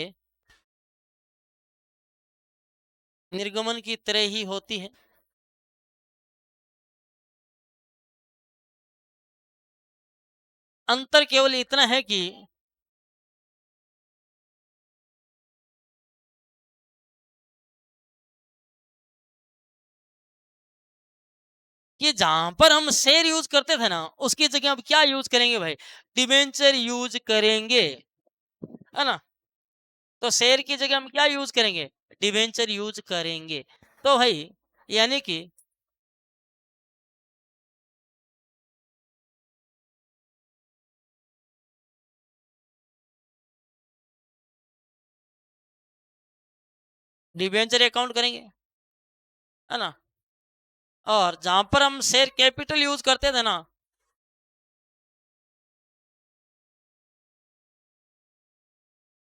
निर्गमन की तरह ही होती है। अंतर केवल इतना है कि जहां पर हम शेयर यूज करते थे ना, उसकी जगह अब क्या यूज करेंगे भाई? डिबेंचर यूज करेंगे, है ना। तो शेयर की जगह हम क्या यूज करेंगे? डिबेंचर यूज करेंगे। तो भाई यानी कि डिबेंचर अकाउंट करेंगे, है ना। और जहां पर हम शेयर कैपिटल यूज करते थे ना,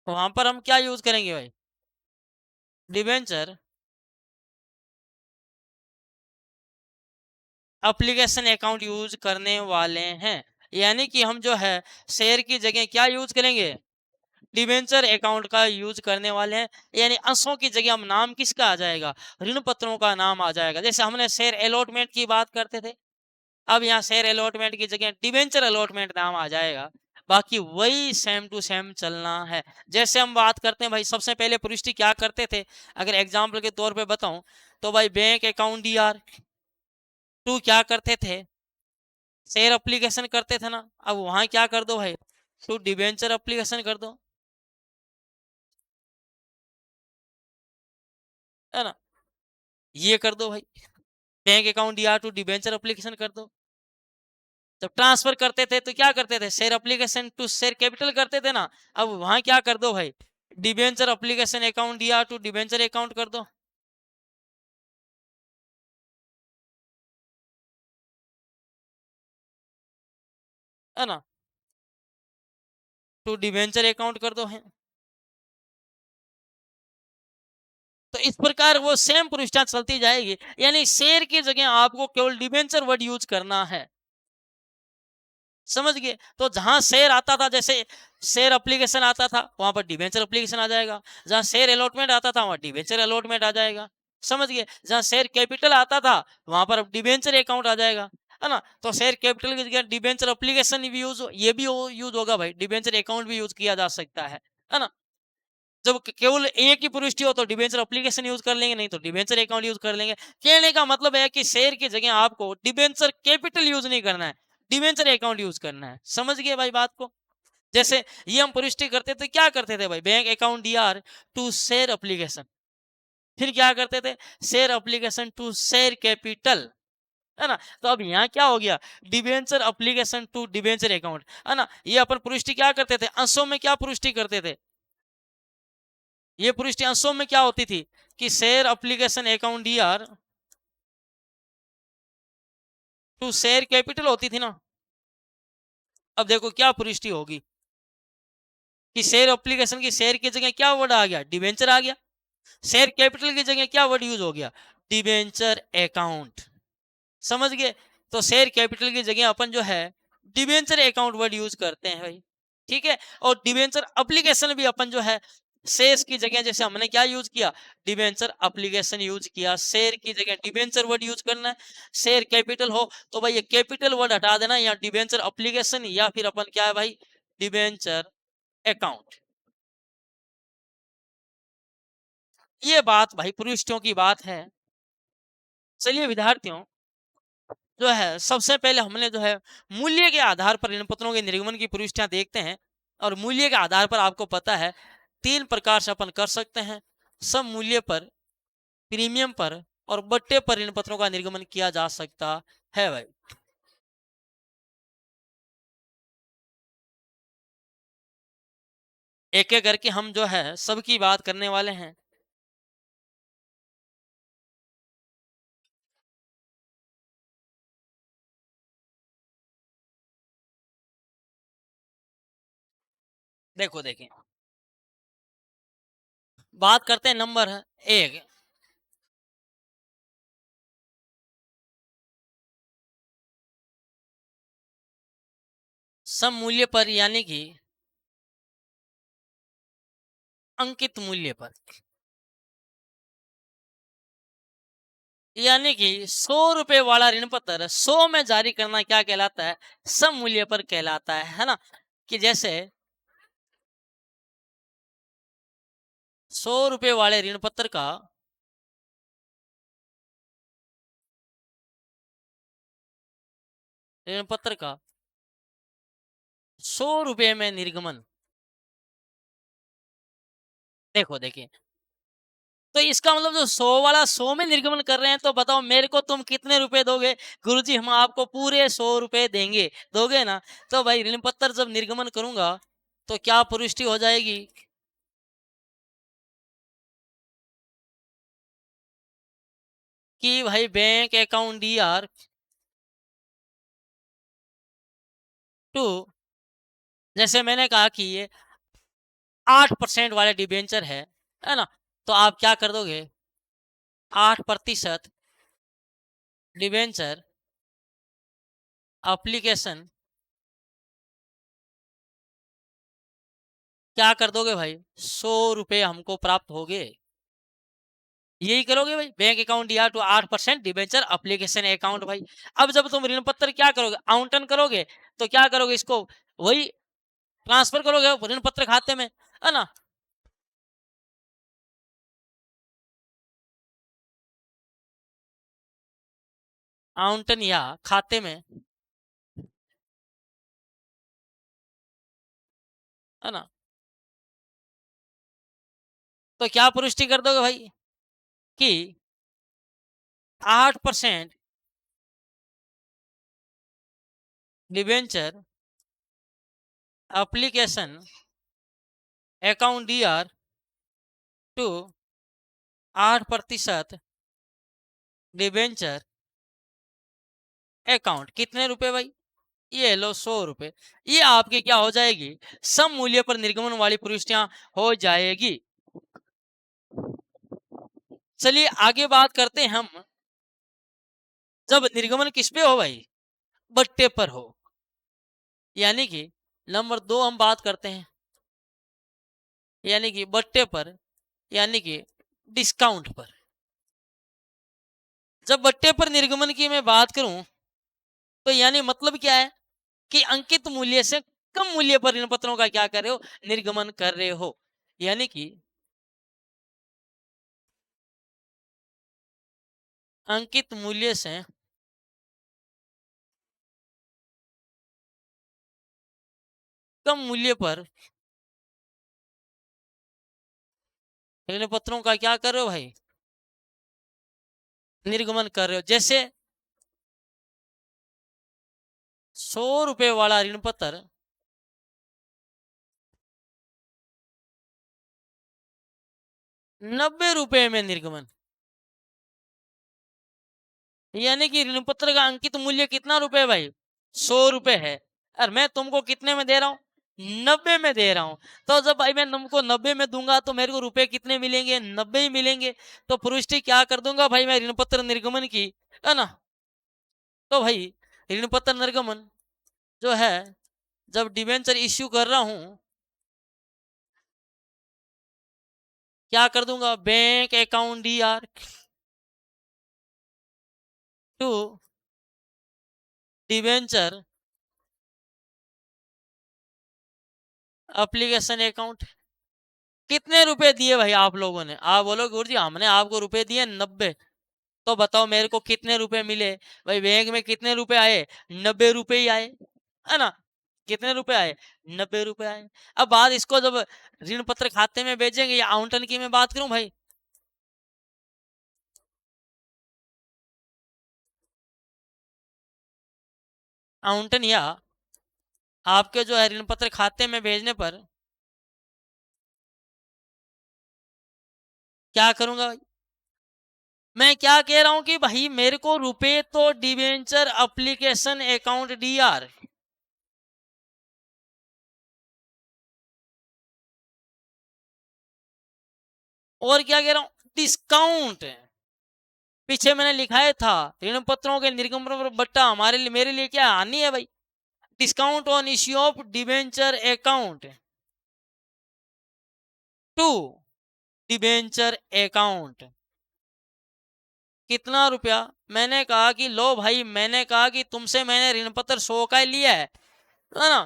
वहां पर हम क्या यूज करेंगे भाई? डिबेंचर एप्लीकेशन अकाउंट यूज करने वाले हैं। यानी कि हम जो है शेयर की जगह क्या यूज करेंगे? डिबेंचर अकाउंट का यूज करने वाले हैं। यानी अंशों की जगह हम नाम किसका आ जाएगा? ऋण पत्रों का नाम आ जाएगा। जैसे हमने शेयर अलॉटमेंट की बात करते थे, अब यहाँ शेयर अलॉटमेंट की जगह डिबेंचर अलॉटमेंट नाम आ जाएगा। बाकी वही सेम टू सेम चलना है। जैसे हम बात करते हैं भाई, सबसे पहले पुष्टि क्या करते थे, अगर एग्जाम्पल के तौर पे बताऊं तो भाई बैंक अकाउंट डीआर टू क्या करते थे? शेयर एप्लीकेशन करते थे ना। अब वहां क्या कर दो भाई? टू डिबेंचर एप्लीकेशन कर दो, है ना। ये कर दो भाई, bank account DR to debenture application कर दो। जब ट्रांसफर करते थे तो क्या करते थे? Share application to share capital करते थे ना। अब वहां क्या कर दो भाई? Debenture application account DR to debenture account कर दो, है ना। टू डिबेंचर अकाउंट कर दो है। तो इस प्रकार वो सेम पृष्ठा चलती जाएगी। यानी शेयर की जगह आपको केवल डिबेंचर वर्ड यूज करना है, समझ गए। तो जहां शेयर आता था, जैसे शेयर एप्लीकेशन आता था, वहां पर डिबेंचर एप्लीकेशन आ जाएगा। जहां शेयर अलॉटमेंट आता था, वहां डिबेंचर अलॉटमेंट आ जाएगा, समझ गए। जहां शेयर कैपिटल आता था, वहां पर डिबेंचर अकाउंट आ जाएगा, है ना। तो शेयर कैपिटल की जगह डिबेंचर एप्लीकेशन भी यूज, ये भी यूज होगा भाई, डिबेंचर अकाउंट भी यूज किया जा सकता है ना। जब केवल एक ही प्रविष्टि हो तो डिबेंचर एप्लीकेशन यूज कर लेंगे, नहीं तो डिबेंचर अकाउंट यूज कर लेंगे। कहने का मतलब है कि शेयर की जगह आपको डिबेंचर कैपिटल यूज नहीं करना है, डिबेंचर अकाउंट यूज करना है। समझ गए भाई बात को। जैसे ये हम प्रविष्टि करते थे, क्या करते थे भाई? Bank account DR to share application, फिर क्या करते थे? Share application to share capital, है ना। तो अब यहाँ क्या हो गया? Debenture application to debenture account, है ना। ये अपन प्रविष्टि क्या करते थे? अंशों में क्या प्रविष्टि करते थे? ये प्रविष्टि अंशों में क्या होती थी कि share application account DR to share capital होती थी ना। अब देखो क्या प्रविष्टि होगी कि शेयर एप्लीकेशन की शेयर की जगह क्या वर्ड आ गया? डिबेंचर आ गया। शेयर कैपिटल की जगह क्या वर्ड यूज हो गया? डिबेंचर अकाउंट, समझ गए। तो शेयर कैपिटल की जगह अपन जो है डिबेंचर अकाउंट वर्ड यूज करते हैं भाई, ठीक है। और डिबेंचर एप्लीकेशन भी अपन जो है शेयर्स की जगह, जैसे हमने क्या यूज किया? डिबेंचर एप्लीकेशन यूज किया। शेयर की जगह डिबेंचर वर्ड यूज करना है। शेयर कैपिटल हो तो भाई ये कैपिटल वर्ड हटा देना, या डिबेंचर एप्लीकेशन, या फिर अपन क्या है भाई? Debenture account. ये बात भाई प्रविष्टियों की बात है। चलिए विद्यार्थियों, जो है सबसे पहले हमने जो है मूल्य के आधार पर ऋण पत्रों के निर्गमन की प्रविष्टियां देखते हैं। और मूल्य के आधार पर आपको पता है तीन प्रकार से अपन कर सकते हैं। सब मूल्य पर, प्रीमियम पर और बट्टे पर ऋण पत्रों का निर्गमन किया जा सकता है भाई। एक एक करके हम जो है सबकी बात करने वाले हैं। देखो देखें, बात करते हैं नंबर एक। सब मूल्य पर यानी कि अंकित मूल्य पर, यानी कि 100 रुपए वाला ऋण पत्र 100 में जारी करना क्या कहलाता है? सम मूल्य पर कहलाता है ना। कि जैसे 100 रुपए वाले ऋण पत्र का ऋण पत्र का 100 रुपए में निर्गमन। देखो देखिए, तो इसका मतलब जो 100 वाला 100 में निर्गमन कर रहे हैं, तो बताओ मेरे को तुम कितने रुपए दोगे? गुरुजी हम आपको पूरे 100 रुपए देंगे, दोगे ना? तो भाई ऋण पत्र जब निर्गमन करूंगा तो क्या पुष्टि हो जाएगी? कि भाई बैंक अकाउंट DR टू, जैसे मैंने कहा कि ये 8% वाले डिबेंचर है ना? तो आप क्या कर दोगे? 8% डिबेंचर एप्लीकेशन क्या कर दोगे भाई? 100 रुपए हमको प्राप्त होगे। यही करोगे भाई, बैंक अकाउंट दिया तो 8% डिबेंचर एप्लीकेशन अकाउंट भाई। अब जब तुम ऋण पत्र क्या करोगे? आवंटन करोगे, तो क्या करोगे? इसको वही ट्रांसफर करोगे ऋण पत्र खाते में, है ना? आवंटन या खाते में, है ना? तो क्या पुष्टि कर दोगे भाई कि 8% debenture application account DR to 8% debenture account कितने रुपए भाई? ये लो 100 रुपए। ये आपके क्या हो जाएगी? सम मूल्य पर निर्गमन वाली प्रविष्टियां हो जाएगी। चलिए आगे बात करते हैं हम, जब निर्गमन किस पे हो भाई? बट्टे पर हो। यानी कि नंबर 2 हम बात करते हैं, यानी कि बट्टे पर, यानी कि डिस्काउंट पर। जब बट्टे पर निर्गमन की मैं बात करूं, तो यानी मतलब क्या है कि अंकित मूल्य से कम मूल्य पर ऋण पत्रों का क्या कर रहे हो? निर्गमन कर रहे हो। यानी कि अंकित मूल्य से कम मूल्य पर ऋण पत्रों का क्या कर रहे हो भाई? निर्गमन कर रहे हो। जैसे 100 रुपए वाला ऋण पत्र 90 रुपए में निर्गमन, यानी कि ऋण पत्र का अंकित मूल्य कितना रुपए भाई? 100 रुपए है, और मैं तुमको कितने में दे रहा हूँ? 90 में दे रहा हूँ। तो जब भाई मैं तुमको 90 में दूंगा तो मेरे को रुपए कितने मिलेंगे? 90 ही मिलेंगे। तो पुष्टि क्या कर दूंगा भाई मैं ऋण पत्र निर्गमन की, है ना? तो भाई ऋण पत्र निर्गमन जो है, जब डिवेंचर इश्यू कर रहा हूं, क्या कर दूंगा? Bank account DR to debenture application account. कितने रुपए दिए भाई आप लोगों ने? आप बोलो गुरुजी हमने आपको रुपए दिए 90। तो बताओ मेरे को कितने रुपए मिले? भाई बैंक में कितने रुपए आए? 90 रुपए ही आए, है ना? कितने रुपए आए? 90 रुपए आए। अब बात इसको जब ऋण पत्र खाते में भेजेंगे या आवंटन की मैं बात करूं भाई, आवंटन या आपके जो है ऋण पत्र खाते में भेजने पर क्या करूंगा भाई? मैं क्या कह रहा हूं कि भाई मेरे को रुपए तो डिवेंचर एप्लीकेशन अकाउंट DR, और क्या कह रहा हूं? डिस्काउंट। पीछे मैंने लिखाया था ऋण पत्रों के निर्गमन पर बट्टा हमारे लिए, मेरे लिए क्या हानि है भाई? Discount on issue of debenture account to debenture account कितना रुपया? मैंने कहा कि लो भाई, मैंने कहा कि तुमसे मैंने ऋण पत्र 100 का लिया है ना?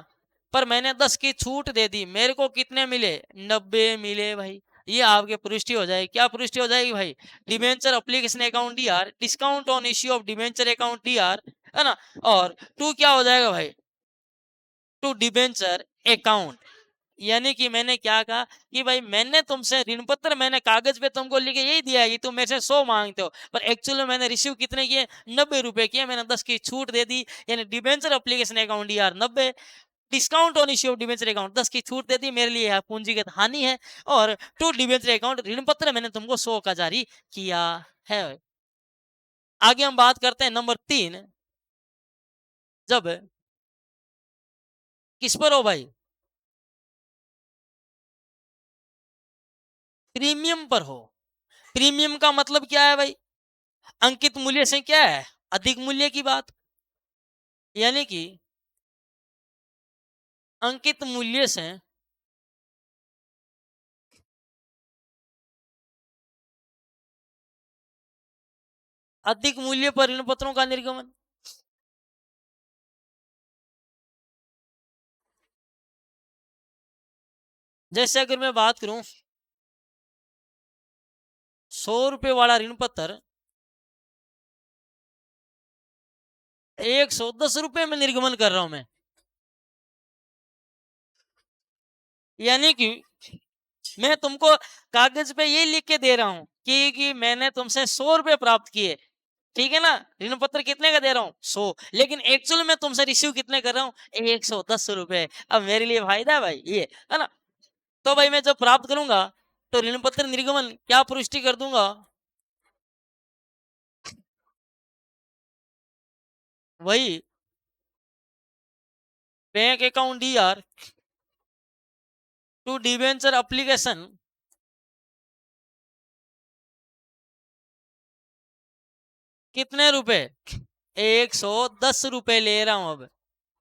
पर मैंने 10 की छूट दे दी, मेरे को कितने मिले? 90 मिले भाई। ये आपके पुष्टि हो जाएगी। क्या पुष्टि हो जाएगी भाई? Debenture application account DR, discount on issue of debenture account DR, है ना। और टू क्या हो जाएगा भाई, टू डिबेंचर अकाउंट, यानी कि मैंने क्या कहा कि भाई मैंने तुमसे ऋण पत्र, मैंने कागज पे तुमको लिखे यही दिया है कि तुम मेरे से 100 मांगते हो, पर एक्चुअली में मैंने रिसीव कितने किए, 90 रुपए किए, मैंने 10 की छूट दे दी, यानी डिबेंचर एप्लीकेशन अकाउंट यार 90, discount on issue of debenture account 10 की छूट दे दी, मेरे लिए यह पूंजीगत हानि है। और टू डिबेंचर अकाउंट ऋण पत्र मैंने तुमको 100 का जारी किया है। आगे हम बात करते हैं नंबर 3, जब किस पर हो भाई, प्रीमियम पर हो। प्रीमियम का मतलब क्या है भाई, अंकित मूल्य से क्या है, अधिक मूल्य की बात, यानी कि अंकित मूल्य से अधिक मूल्य पर ऋण पत्रों का निर्गमन। जैसे अगर मैं बात करूं 100 रुपए वाला ऋण पत्र 110 रुपए में निर्गमन कर रहा हूं मैं, यानी कि मैं तुमको कागज पे ये लिख के दे रहा हूं कि मैंने तुमसे 100 रुपए प्राप्त किए, ठीक है ना, ऋण पत्र कितने का दे रहा हूँ 100, लेकिन एक्चुअल में तुमसे रिसीव कितने कर रहा हूँ 110 रुपए। अब मेरे लिए फायदा है भाई ये, है ना। तो भाई मैं जब प्राप्त करूंगा तो ऋण पत्र निर्गमन क्या पुष्टि कर दूंगा, वही bank account D R to debenture application कितने रुपए, 110 रुपए ले रहा हूं अब,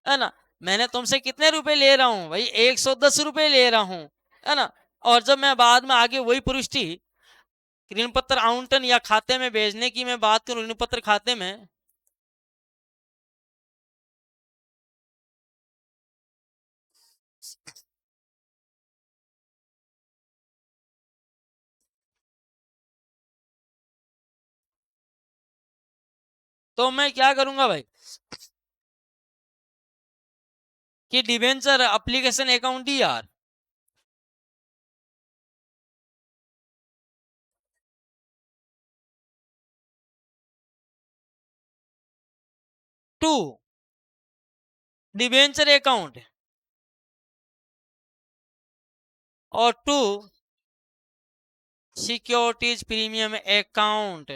है ना। मैंने तुमसे कितने रुपए ले रहा हूं भाई, 110 रुपए ले रहा हूं, है ना। और जब मैं बाद में आगे वही पुष्टि ऋण पत्र आवंटन या खाते में भेजने की मैं बात करूं, ऋण पत्र खाते में, तो मैं क्या करूंगा भाई कि debenture application account D R to debenture account और टू सिक्योरिटीज प्रीमियम अकाउंट,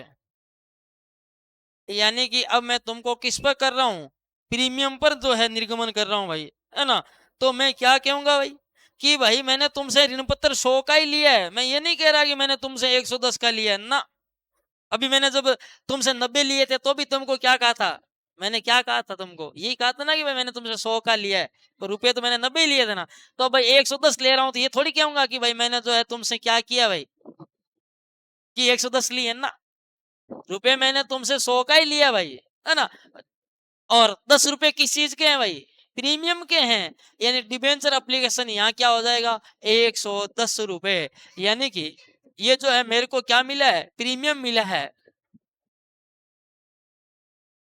यानी कि अब मैं तुमको किस पर कर रहा हूं, प्रीमियम पर जो है निर्गमन कर रहा हूं भाई, है ना। तो मैं क्या कहूंगा भाई कि भाई मैंने तुमसे ऋण पत्र 100 का ही लिया है, मैं ये नहीं कह रहा कि मैंने तुमसे 110 का लिया है ना। अभी मैंने जब तुमसे 90 लिए थे तो भी तुमको क्या कहा था, मैंने क्या कहा था तुमको, यही कहा था ना कि भाई मैंने तुमसे 100 का लिया है, तो रुपये तो मैंने 90 लिए थे ना। तो भाई 110 ले रहा हूँ तो ये थोड़ी कहूंगा कि भाई मैंने जो है तुमसे क्या किया भाई कि 110 लिए ना, रुपये मैंने तुमसे 100 का ही लिया भाई, है ना। और 10 रुपए किस चीज के हैं भाई, प्रीमियम के हैं, यानी डिबेंचर एप्लीकेशन यहाँ क्या हो जाएगा 110 रुपए, यानी कि ये जो है मेरे को क्या मिला है, प्रीमियम मिला है।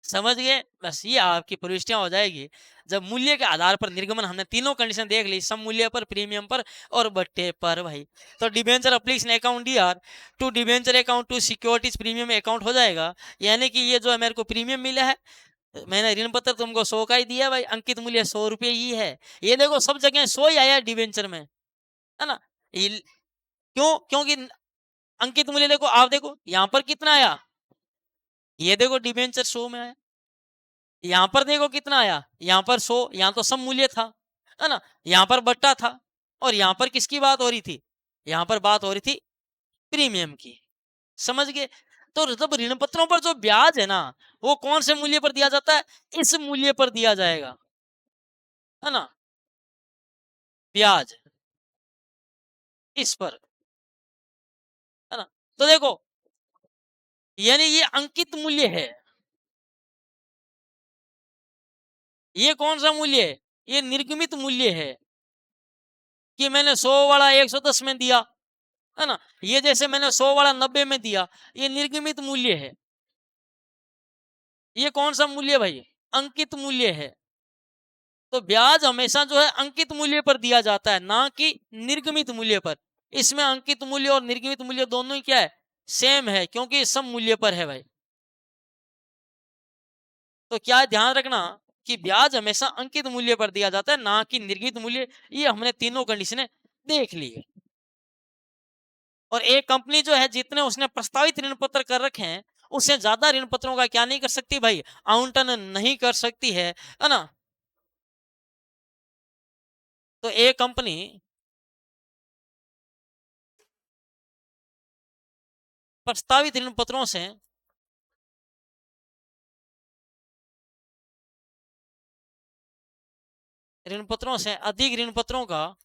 समझ गए, बस ये आपकी प्रविष्टियां हो जाएगी जब मूल्य के आधार पर निर्गमन, हमने तीनों कंडीशन देख ली, सम मूल्य पर, प्रीमियम पर और बट्टे पर भाई। तो debenture application account D R to debenture account to securities premium account हो जाएगा, यानी कि ये जो है मेरे को प्रीमियम मिला है, मैंने ऋण पत्र तुमको 100 का ही दिया भाई, अंकित मूल्य 100 रुपये ही है। ये देखो सब जगह 100 ही आया डिबेंचर में, है ना। क्यों, क्योंकि अंकित मूल्य देखो, आप देखो यहाँ पर कितना आया, ये देखो डिबेंचर 100 में आया, यहाँ पर देखो कितना आया, यहाँ पर 100, यहाँ तो सम मूल्य था, है ना, यहाँ पर बट्टा था, और यहाँ पर किसकी बात हो रही थी, यहाँ पर बात हो रही थी प्रीमियम की। समझ गए। तो जब ऋण पत्रों पर जो ब्याज है ना, वो कौन से मूल्य पर दिया जाता है, इस मूल्य पर दिया जाएगा, है ना, ब्याज इस पर, है ना। तो देखो यानी ये अंकित मूल्य है, ये कौन सा मूल्य है, ये निर्गमित मूल्य है कि मैंने 100 वाला 110 में दिया, है ना। ये जैसे मैंने 100 वाला 90 में दिया, ये निर्गमित मूल्य है। ये कौन सा मूल्य है भाई, अंकित मूल्य है। तो ब्याज हमेशा जो है अंकित मूल्य पर दिया जाता है, ना कि निर्गमित मूल्य पर। इसमें अंकित मूल्य और निर्गमित मूल्य दोनों ही क्या है, सेम है, क्योंकि सम मूल्य पर है भाई। तो क्या है, ध्यान रखना कि ब्याज हमेशा अंकित मूल्य पर दिया जाता है, ना कि निर्गमित मूल्य। ये हमने तीनों कंडीशनें देख ली है। और एक कंपनी जो है, जितने उसने प्रस्तावित ऋण पत्र कर रखे हैं, उससे ज्यादा ऋण पत्रों का क्या नहीं कर सकती भाई, आवंटन नहीं कर सकती है ना। तो एक कंपनी प्रस्तावित ऋण पत्रों से अधिक ऋण पत्रों का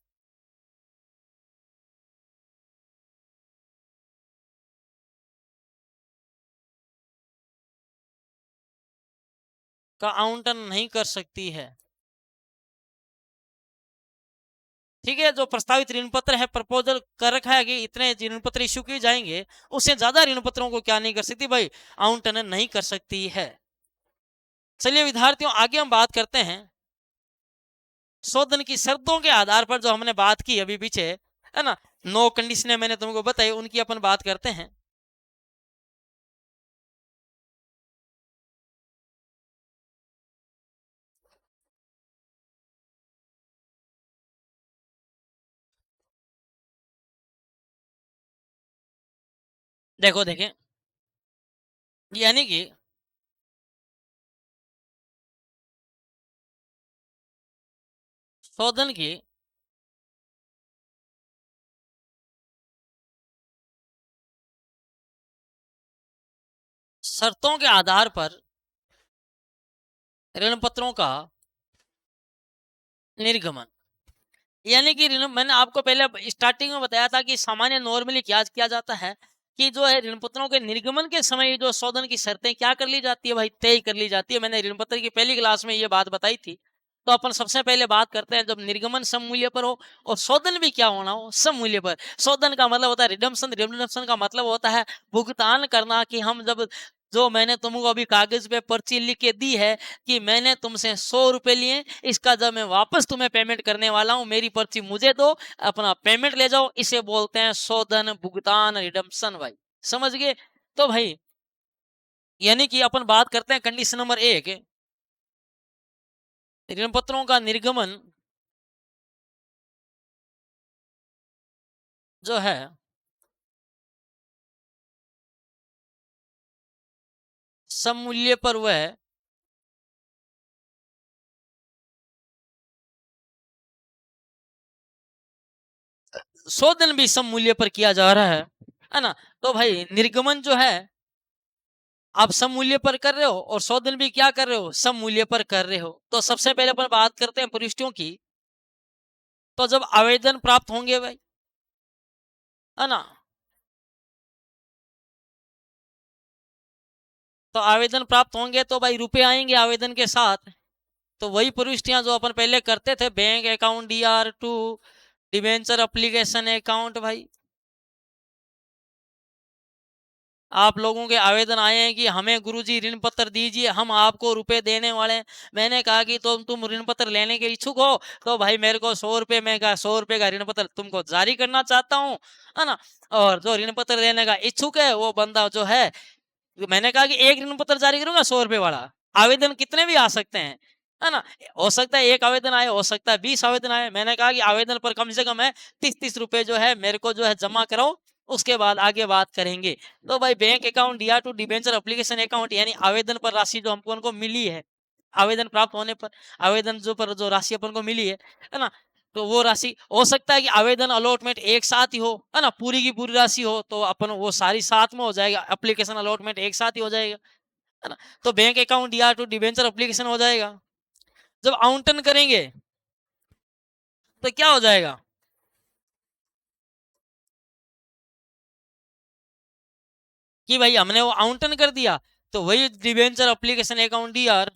आवंटन नहीं कर सकती है। ठीक है, जो प्रस्तावित ऋण पत्र है, प्रपोजल कर रखा है कि इतने ऋण पत्र इश्यू किए जाएंगे, उससे ज्यादा ऋण पत्रों को क्या नहीं कर सकती भाई, आवंटन नहीं कर सकती है। चलिए विद्यार्थियों, आगे हम बात करते हैं शोधन की शर्तों के आधार पर। जो हमने बात की अभी पीछे, है ना, 9 कंडीशनें मैंने तुमको बताई, उनकी अपन बात करते हैं। देखो देखें, यानी कि शोधन की शर्तों के आधार पर ऋण पत्रों का निर्गमन, यानी कि ऋण, मैंने आपको पहले स्टार्टिंग में बताया था कि सामान्य नॉर्मली क्या किया जाता है कि जो है ऋण पत्रों के निर्गमन के समय जो शोधन की शर्तें क्या कर ली जाती है भाई, तय कर ली जाती है। मैंने ऋण पत्र की पहली क्लास में ये बात बताई थी। तो अपन सबसे पहले बात करते हैं, जब निर्गमन सम मूल्य पर हो और शोधन भी क्या होना हो, सम मूल्य पर। शोधन का मतलब होता है रिडम्पशन, रिडम्पशन का मतलब होता है भुगतान करना। कि हम जब, जो मैंने तुमको अभी कागज पे पर्ची लिख के दी है कि मैंने तुमसे 100 रुपए लिए, इसका जब मैं वापस तुम्हें पेमेंट करने वाला हूं, मेरी पर्ची मुझे दो, अपना पेमेंट ले जाओ। इसे बोलते हैं शोधन, भुगतान, रिडम्पशन भाई। समझ गए। तो भाई, यानी कि अपन बात करते हैं कंडीशन नंबर 1, ऋण पत्रों का निर्गमन जो है सम मूल्य पर वह शोधन भी सम मूल्य पर किया जा रहा है ना। तो भाई निर्गमन जो है, आप सम मूल्य पर कर रहे हो और शोधन भी क्या कर रहे हो, सम मूल्य पर कर रहे हो। तो सबसे पहले अपन बात करते हैं प्रविष्टियों की। तो जब आवेदन प्राप्त होंगे भाई, है ना, तो आवेदन प्राप्त होंगे तो भाई रुपए आएंगे आवेदन के साथ। तो वही प्रविष्टियां जो अपन पहले करते थे, bank account, DR2, debenture application account भाई। आप लोगों के आवेदन आए हैं कि हमें गुरुजी ऋण पत्र दीजिए, हम आपको रुपए देने वाले हैं। मैंने कहा कि तुम ऋण पत्र लेने के इच्छुक हो, तो भाई मेरे को 100 रुपए, में का 100 रुपए का ऋण पत्र तुमको जारी करना चाहता हूँ, है ना। और जो ऋण पत्र लेने का इच्छुक है वो बंदा जो है, मैंने कहा कि एक ऋण पत्र जारी करूंगा 100 रुपए वाला। आवेदन कितने भी आ सकते हैं, है ना। हो सकता है एक आवेदन आए, हो सकता है 20 आवेदन आए। मैंने कहा कि आवेदन पर कम से कम है 30-30 रुपए जो है मेरे को जो है जमा कराओ, उसके बाद आगे बात करेंगे। तो भाई bank account, DR2, debenture application account, यानी आवेदन पर राशि जो हमको उनको मिली है, आवेदन प्राप्त होने पर आवेदन जो पर जो राशि अपन को मिली है ना, तो वो राशि हो सकता है कि आवेदन अलॉटमेंट एक साथ ही हो, है ना, पूरी की पूरी राशि हो तो अपन वो सारी साथ में हो जाएगा, एप्लीकेशन अलॉटमेंट एक साथ ही हो जाएगा, है ना। तो bank account, DR2, debenture application हो जाएगा। जब आवंटन करेंगे तो क्या हो जाएगा कि भाई हमने वो आवंटन कर दिया, तो वही debenture application account, DR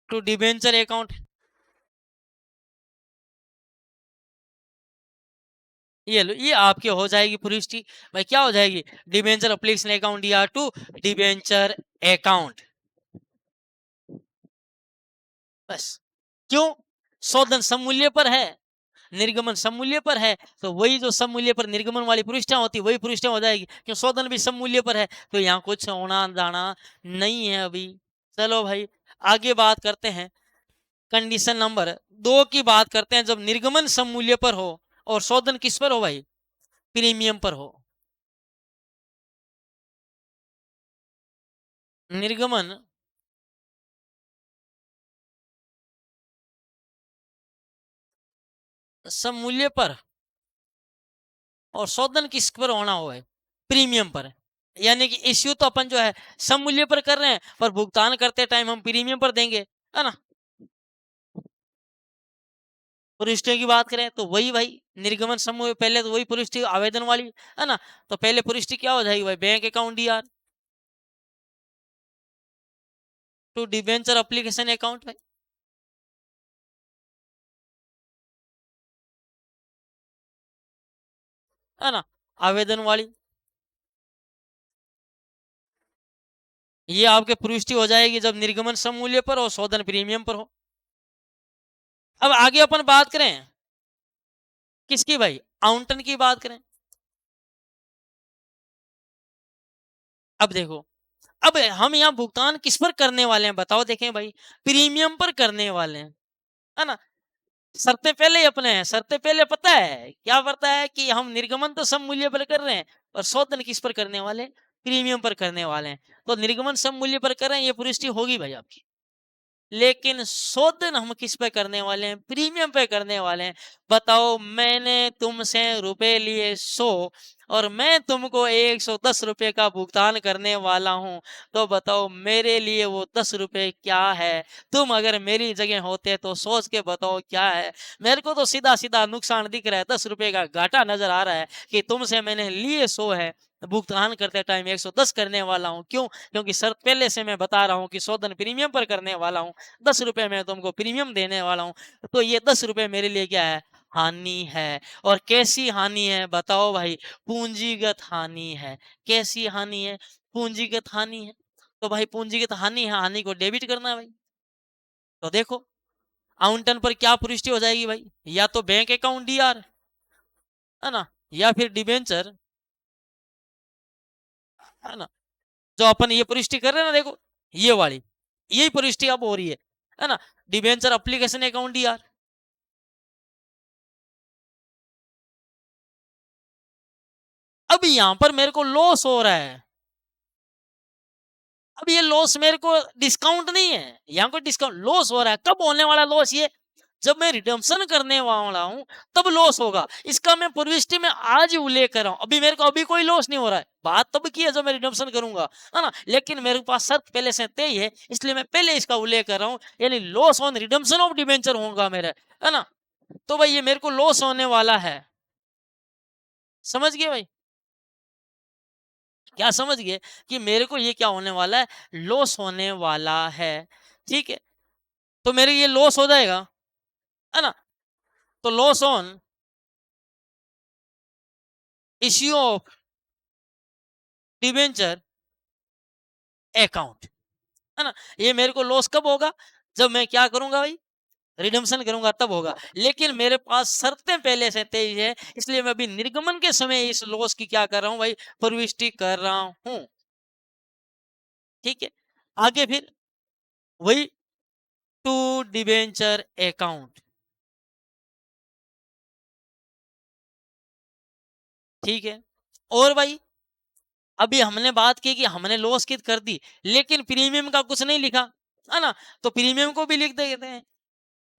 to debenture account, ये लो, ये आपके हो जाएगी पुष्टि। भाई क्या हो जाएगी? Debenture application account ER to debenture account, बस। क्यों? शोधन सममूल्य पर है, निर्गमन सममूल्य पर है, तो वही जो सममूल्य पर निर्गमन वाली पृष्ठा होती वही पृष्ठा हो जाएगी, क्यों शोधन भी सममूल्य पर है, तो यहाँ कुछ होना जाना नहीं है अभी। चलो भाई आगे बात करते हैं। कंडीशन नंबर 2 की बात करते हैं, जब निर्गमन सममूल्य पर हो और शोधन किस पर हो भाई? प्रीमियम पर हो। निर्गमन सममूल्य पर और शोधन किस पर होना हो है? प्रीमियम पर। यानी कि इश्यू तो अपन जो है सममूल्य पर कर रहे हैं, पर भुगतान करते टाइम हम प्रीमियम पर देंगे, है ना। पुष्टियों की बात करें तो वही भाई निर्गमन समूह पहले तो वही पुष्टि आवेदन वाली, है ना। तो पहले पुष्टि क्या हो जाएगी भाई? Bank account DR to debenture application account भाई, है ना, आवेदन वाली। ये आपके पुष्टि हो जाएगी जब निर्गमन समूल्य पर और शोधन प्रीमियम पर हो। अब आगे अपन बात करें किसकी भाई? आउंटन की बात करें। अब देखो, अब हम यहाँ भुगतान किस पर करने वाले हैं बताओ? देखें भाई, प्रीमियम पर करने वाले हैं, है ना। शर्तें पहले ही अपने हैं, शर्तें पहले पता है क्या पता है कि हम निर्गमन तो सम मूल्य पर कर रहे हैं और शोधन किस पर करने वाले हैं? प्रीमियम पर करने वाले हैं। तो निर्गमन सम मूल्य पर कर रहे हैं, ये पुष्टि होगी भाई आपकी। लेकिन शोधन हम किस पे करने वाले हैं? प्रीमियम पे करने वाले हैं। बताओ, मैंने तुमसे रुपए लिए 100 और मैं तुमको 110 रुपए का भुगतान करने वाला हूं, तो बताओ मेरे लिए वो 10 रुपए क्या है? तुम अगर मेरी जगह होते तो सोच के बताओ क्या है? मेरे को तो सीधा सीधा नुकसान दिख रहा है, 10 रुपए का घाटा नजर आ रहा है कि तुमसे मैंने लिए 100 है, भुगतान करते टाइम 110 करने वाला हूं। क्यों? क्योंकि शर्त पहले से मैं बता रहा हूं कि शोधन प्रीमियम पर करने वाला हूं, 10 रुपए मैं तुमको प्रीमियम देने वाला हूं, तो ये 10 रुपए मेरे लिए क्या है? हानि है। और कैसी हानि है बताओ भाई? पूंजीगत हानि है। कैसी हानि है? पूंजीगत हानि है। तो भाई पूंजीगत हानि है, हानि को डेबिट करना है भाई। तो देखो, आउंटन पर क्या पुष्टि हो जाएगी भाई? या तो बैंक अकाउंट डीआर, है ना, या फिर डिबेंचर, है ना। जो अपन ये पुष्टि कर रहे हैं ना, देखो ये वाली, यही पुष्टि अब हो रही है ना। Debenture application account D R. अब यहां पर मेरे को लॉस हो रहा है। अब ये लॉस मेरे को डिस्काउंट नहीं है, यहाँ कोई डिस्काउंट, लॉस हो रहा है। कब होने वाला लॉस? ये जब मैं रिडम्पशन करने वाला हूं तब लॉस होगा। इसका मैं पूर्विष्टि में आज ही उल्लेख कर रहा हूं। अभी मेरे को अभी कोई लॉस नहीं हो रहा है, बात तब की है जब मैं रिडम्पशन करूंगा, है ना। लेकिन मेरे पास शर्त पहले से तय है, इसलिए मैं पहले इसका उल्लेख कर रहा हूं, यानी loss on redemption of debenture होगा मेरा, है ना। तो भाई ये मेरे को लॉस होने वाला है। समझ गए भाई? क्या समझ गए कि मेरे को ये क्या होने वाला है? लॉस होने वाला है। ठीक है, तो मेरे ये लॉस हो जाएगा, है ना। तो loss on issue of debenture account, है ना। ये मेरे को लॉस कब होगा? जब मैं क्या करूंगा भाई? रिडम्पशन करूंगा तब होगा। लेकिन मेरे पास शर्तें पहले से तय है, इसलिए मैं अभी निर्गमन के समय इस लॉस की क्या कर रहा हूं भाई? प्रविष्टि कर रहा हूं। ठीक है, आगे फिर वही टू डिबेंचर अकाउंट। ठीक है, और भाई अभी हमने बात की कि हमने लॉस की कर दी, लेकिन प्रीमियम का कुछ नहीं लिखा, है ना। तो प्रीमियम को भी लिख देते हैं।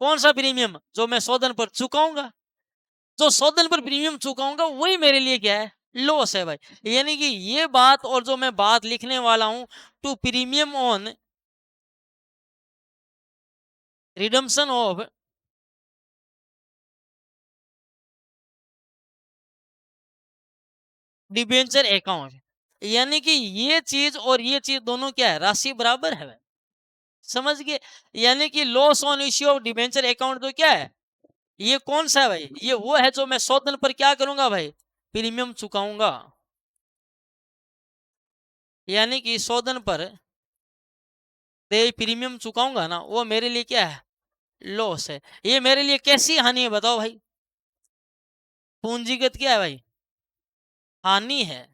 कौन सा प्रीमियम? जो मैं शोधन पर चुकाऊंगा। जो शोधन पर प्रीमियम चुकाऊंगा वही मेरे लिए क्या है? लॉस है भाई। यानी कि ये बात और जो मैं बात लिखने वाला हूं, to premium on redemption of debenture account, यानी कि ये चीज और ये चीज दोनों क्या है? राशि बराबर है भाई। समझ गए? यानी कि loss on issue of debenture account तो क्या है? ये कौन सा है भाई? ये वो है जो मैं 100 दिन पर क्या करूंगा भाई? प्रीमियम चुकाऊंगा। यानी कि 100 दिन पर देय प्रीमियम चुकाऊंगा ना, वो मेरे लिए क्या है? लॉस है। ये मेरे लिए कैसी हानि है बताओ भाई? पूंजीगत क्या है भाई? हानि है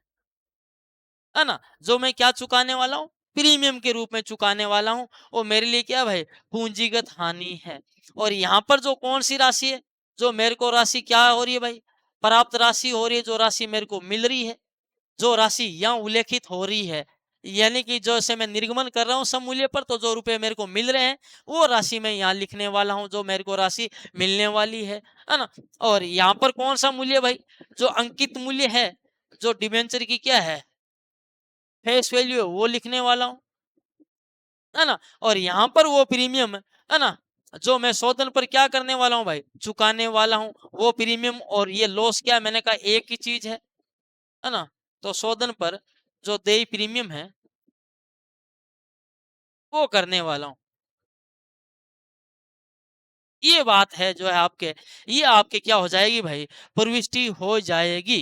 ना? जो मैं क्या चुकाने वाला हूँ? प्रीमियम के रूप में चुकाने वाला हूँ। और मेरे लिए क्या भाई? पूंजीगत हानि है। और यहाँ पर जो कौन सी राशि है? जो मेरे को राशि क्या हो रही है भाई? प्राप्त राशि हो रही है, जो राशि मेरे को मिल रही है, जो राशि यहाँ उल्लेखित हो रही है। यानी कि जैसे मैं निर्गमन कर रहा हूँ सम मूल्य पर, तो जो रुपए मेरे को मिल रहे हैं वो राशि मैं यहाँ लिखने वाला हूँ, जो मेरे को राशि मिलने वाली है ना? और यहाँ पर कौन सा मूल्य भाई? जो अंकित मूल्य है, जो डिबेंचर की क्या है? फेस वैल्यू है, वो लिखने वाला हूँ, है ना? और यहाँ पर वो प्रीमियम है ना, जो मैं 100 दिन पर क्या करने वाला हूँ भाई? चुकाने वाला हूँ वो प्रीमियम। और ये लॉस क्या है? मैंने कहा एक ही चीज है ना? तो 100 दिन पर जो देय प्रीमियम है वो करने वाला हूँ। ये बात है जो है आपके, ये आपके क्या हो जाएगी भाई? प्रविष्टि हो जाएगी,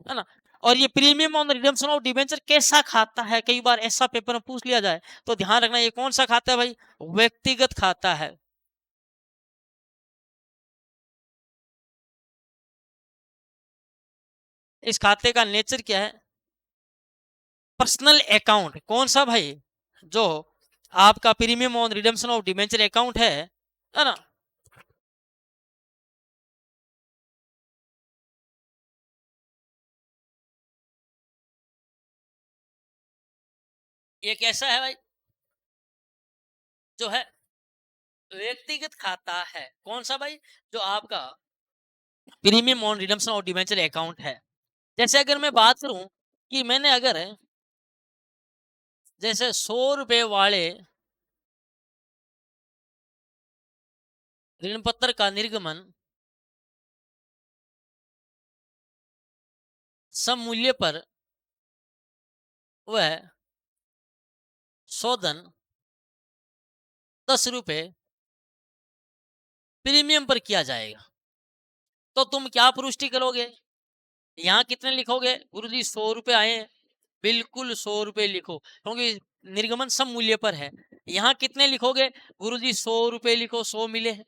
है ना? और ये premium on redemption of debenture कैसा खाता है? कई बार ऐसा पेपर में पूछ लिया जाए, तो ध्यान रखना ये कौन सा खाता है भाई? व्यक्तिगत खाता है। इस खाते का नेचर क्या है? Personal account. कौन सा भाई? जो आपका premium on redemption of debenture account है ना? ये कैसा है भाई? जो है व्यक्तिगत खाता है। कौन सा भाई? जो आपका प्रीमियम ऑन रिडम्पशन और डिबेंचर अकाउंट है। जैसे अगर मैं बात करूं कि मैंने अगर जैसे 100 रुपए वाले ऋण पत्र का निर्गमन सम मूल्य पर वह शोधन 10 रुपए प्रीमियम पर किया जाएगा, तो तुम क्या पुष्टि करोगे? यहाँ कितने लिखोगे? गुरुजी 100 रुपए आए हैं, बिल्कुल 100 रुपए लिखो, क्योंकि निर्गमन सम मूल्य पर है। यहाँ कितने लिखोगे? गुरुजी 100 रुपए लिखो, 100 मिले हैं।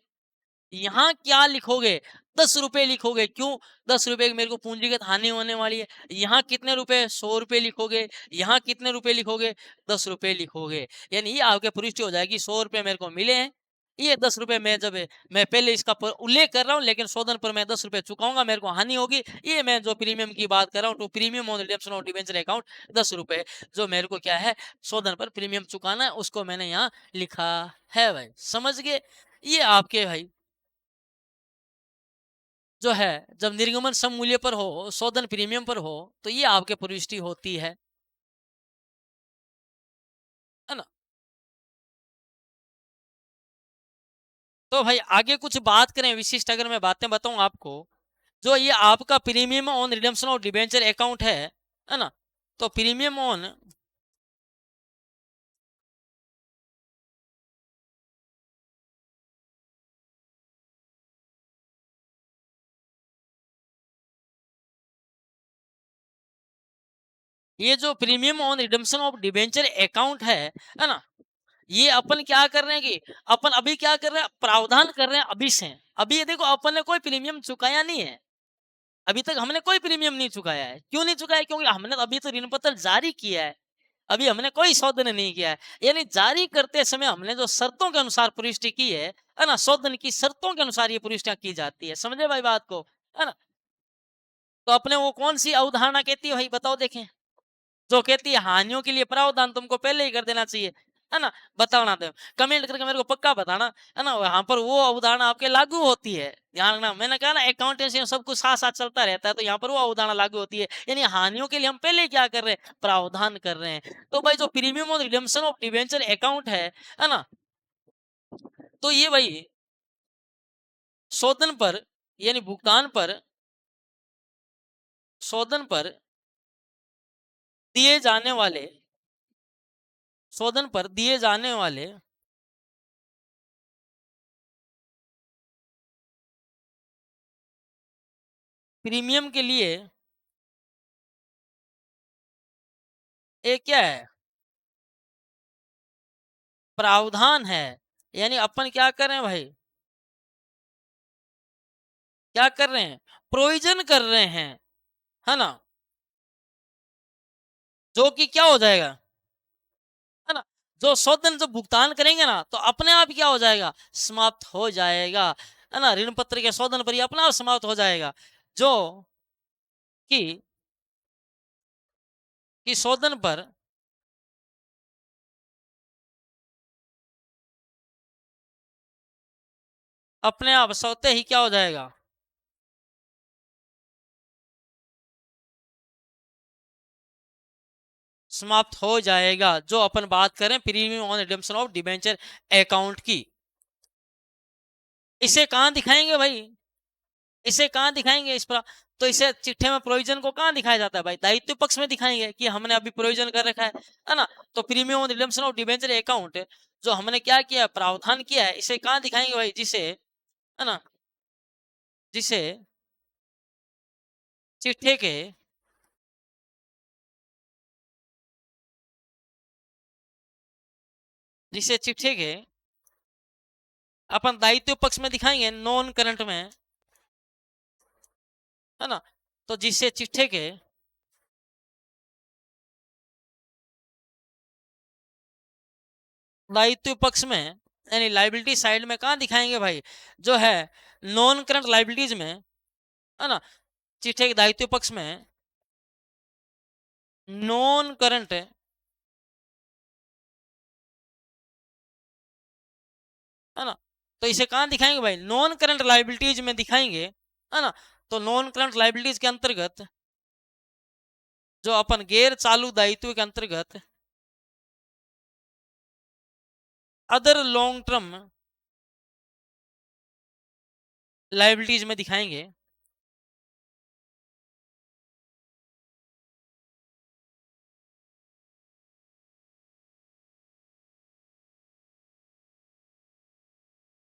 यहाँ क्या लिखोगे? 10 रुपए लिखोगे। क्यों? 10 रुपए की मेरे को पूंजीगत हानि होने वाली है। यहाँ कितने रुपए? 100 रुपए लिखोगे। यहाँ कितने रुपए लिखोगे? 10 रुपए लिखोगे। यानी ये आपके पुष्टि हो जाएगी 100 रुपए मेरे को मिले हैं। ये 10 रुपए मैं जब मैं पहले इसका उल्लेख कर रहा हूँ, लेकिन शोधन पर मैं 10 रुपए चुकाऊंगा, मेरे को हानि होगी। ये मैं जो प्रीमियम की बात कर रहा हूँ, तो premium on redemption of debenture account 10 रुपए, जो मेरे को क्या है? शोधन पर प्रीमियम चुकाना है, उसको मैंने यहाँ लिखा है भाई। समझ गए? ये आपके भाई जो है, जब निर्गमन सम मूल्य पर हो, शोधन प्रीमियम पर हो, तो ये आपके प्रविष्टि होती है ना? तो भाई आगे कुछ बात करें विशिष्ट, अगर मैं बातें बताऊं आपको, जो ये आपका premium on redemption of debenture account है ना? तो प्रीमियम ऑन, ये जो premium on redemption of debenture account है ना? ये अपन क्या कर रहे हैं कि अपन अभी क्या कर रहे हैं? प्रावधान कर रहे हैं अभी से। अभी ये देखो, अपन ने कोई प्रीमियम चुकाया नहीं है। अभी तक हमने कोई प्रीमियम नहीं चुकाया है। क्यों नहीं चुकाया? क्योंकि हमने अभी तो ऋण पत्र जारी किया है, अभी हमने कोई शोधन नहीं किया है। यानी जारी करते समय हमने जो शर्तों के अनुसार पुष्टि की है ना? शोधन की शर्तों के अनुसार ये पुष्टियां की जाती है। समझे भाई बात को? है ना? तो अपने वो कौन सी अवधारणा कहती है भाई? बताओ देखें। जो कहती है हानियों के लिए प्रावधान तुमको पहले ही कर देना चाहिए, है ना? बताना दे, कमेंट करके मेरे को पक्का बताना, है ना? वहां पर वो अवधारणा आपके लागू होती है। ध्यान रखना, मैंने कहा ना अकाउंटेंसी में सब कुछ साथ साथ चलता रहता है, तो यहाँ पर वो अवधारणा लागू होती है। यानी हानियों के लिए हम पहले ही क्या कर रहे हैं? प्रावधान कर रहे हैं। तो भाई जो प्रीमियम और रिडेम्पशन ऑफ डिवेंचर अकाउंट है ना? तो ये भाई शोधन पर, यानी भुगतान पर, शोधन पर दिए जाने वाले, शोधन पर दिए जाने वाले प्रीमियम के लिए एक क्या है, प्रावधान है। यानी अपन क्या कर रहे हैं भाई, क्या कर रहे हैं, प्रोविजन कर रहे हैं, है ना, जो कि क्या हो जाएगा, है ना, जो शोधन जो भुगतान करेंगे ना तो अपने आप क्या हो जाएगा, समाप्त हो जाएगा, है ना, ऋण पत्र के शोधन पर ही अपने आप समाप्त हो जाएगा, जो कि शोधन पर अपने आप स्वतः ही क्या हो जाएगा, समाप्त हो जाएगा, जो अपन बात करें premium on redemption of debenture account की। इसे कहां दिखाएंगे भाई, इसे कहां दिखाएंगे इस पर, तो इसे चिट्ठे में प्रोविजन को कहां दिखाया जाता है भाई, दायित्व पक्ष में दिखाएंगे कि हमने अभी प्रोविजन कर रखा है ना, तो premium on redemption of debenture account जो हमने क्या किया, प्रावधान किया है, इसे कहां दिखाएंगे भाई, जिसे, है ना, जिसे चिट्ठे के जिसे चिट्ठे के अपन दायित्व पक्ष में दिखाएंगे नॉन करंट में, है ना, तो जिसे चिट्ठे के दायित्व पक्ष में यानी लाइबिलिटी साइड में कहां दिखाएंगे भाई, जो है नॉन करंट लाइबिलिटीज में, है ना, चिट्ठे के दायित्व पक्ष में नॉन करंट, है ना, तो इसे कहां दिखाएंगे भाई, नॉन करंट लाइबिलिटीज में दिखाएंगे, है ना, तो नॉन करंट लाइबिलिटीज के अंतर्गत जो अपन गैर चालू दायित्व के अंतर्गत अदर लॉन्ग टर्म लाइबिलिटीज में दिखाएंगे,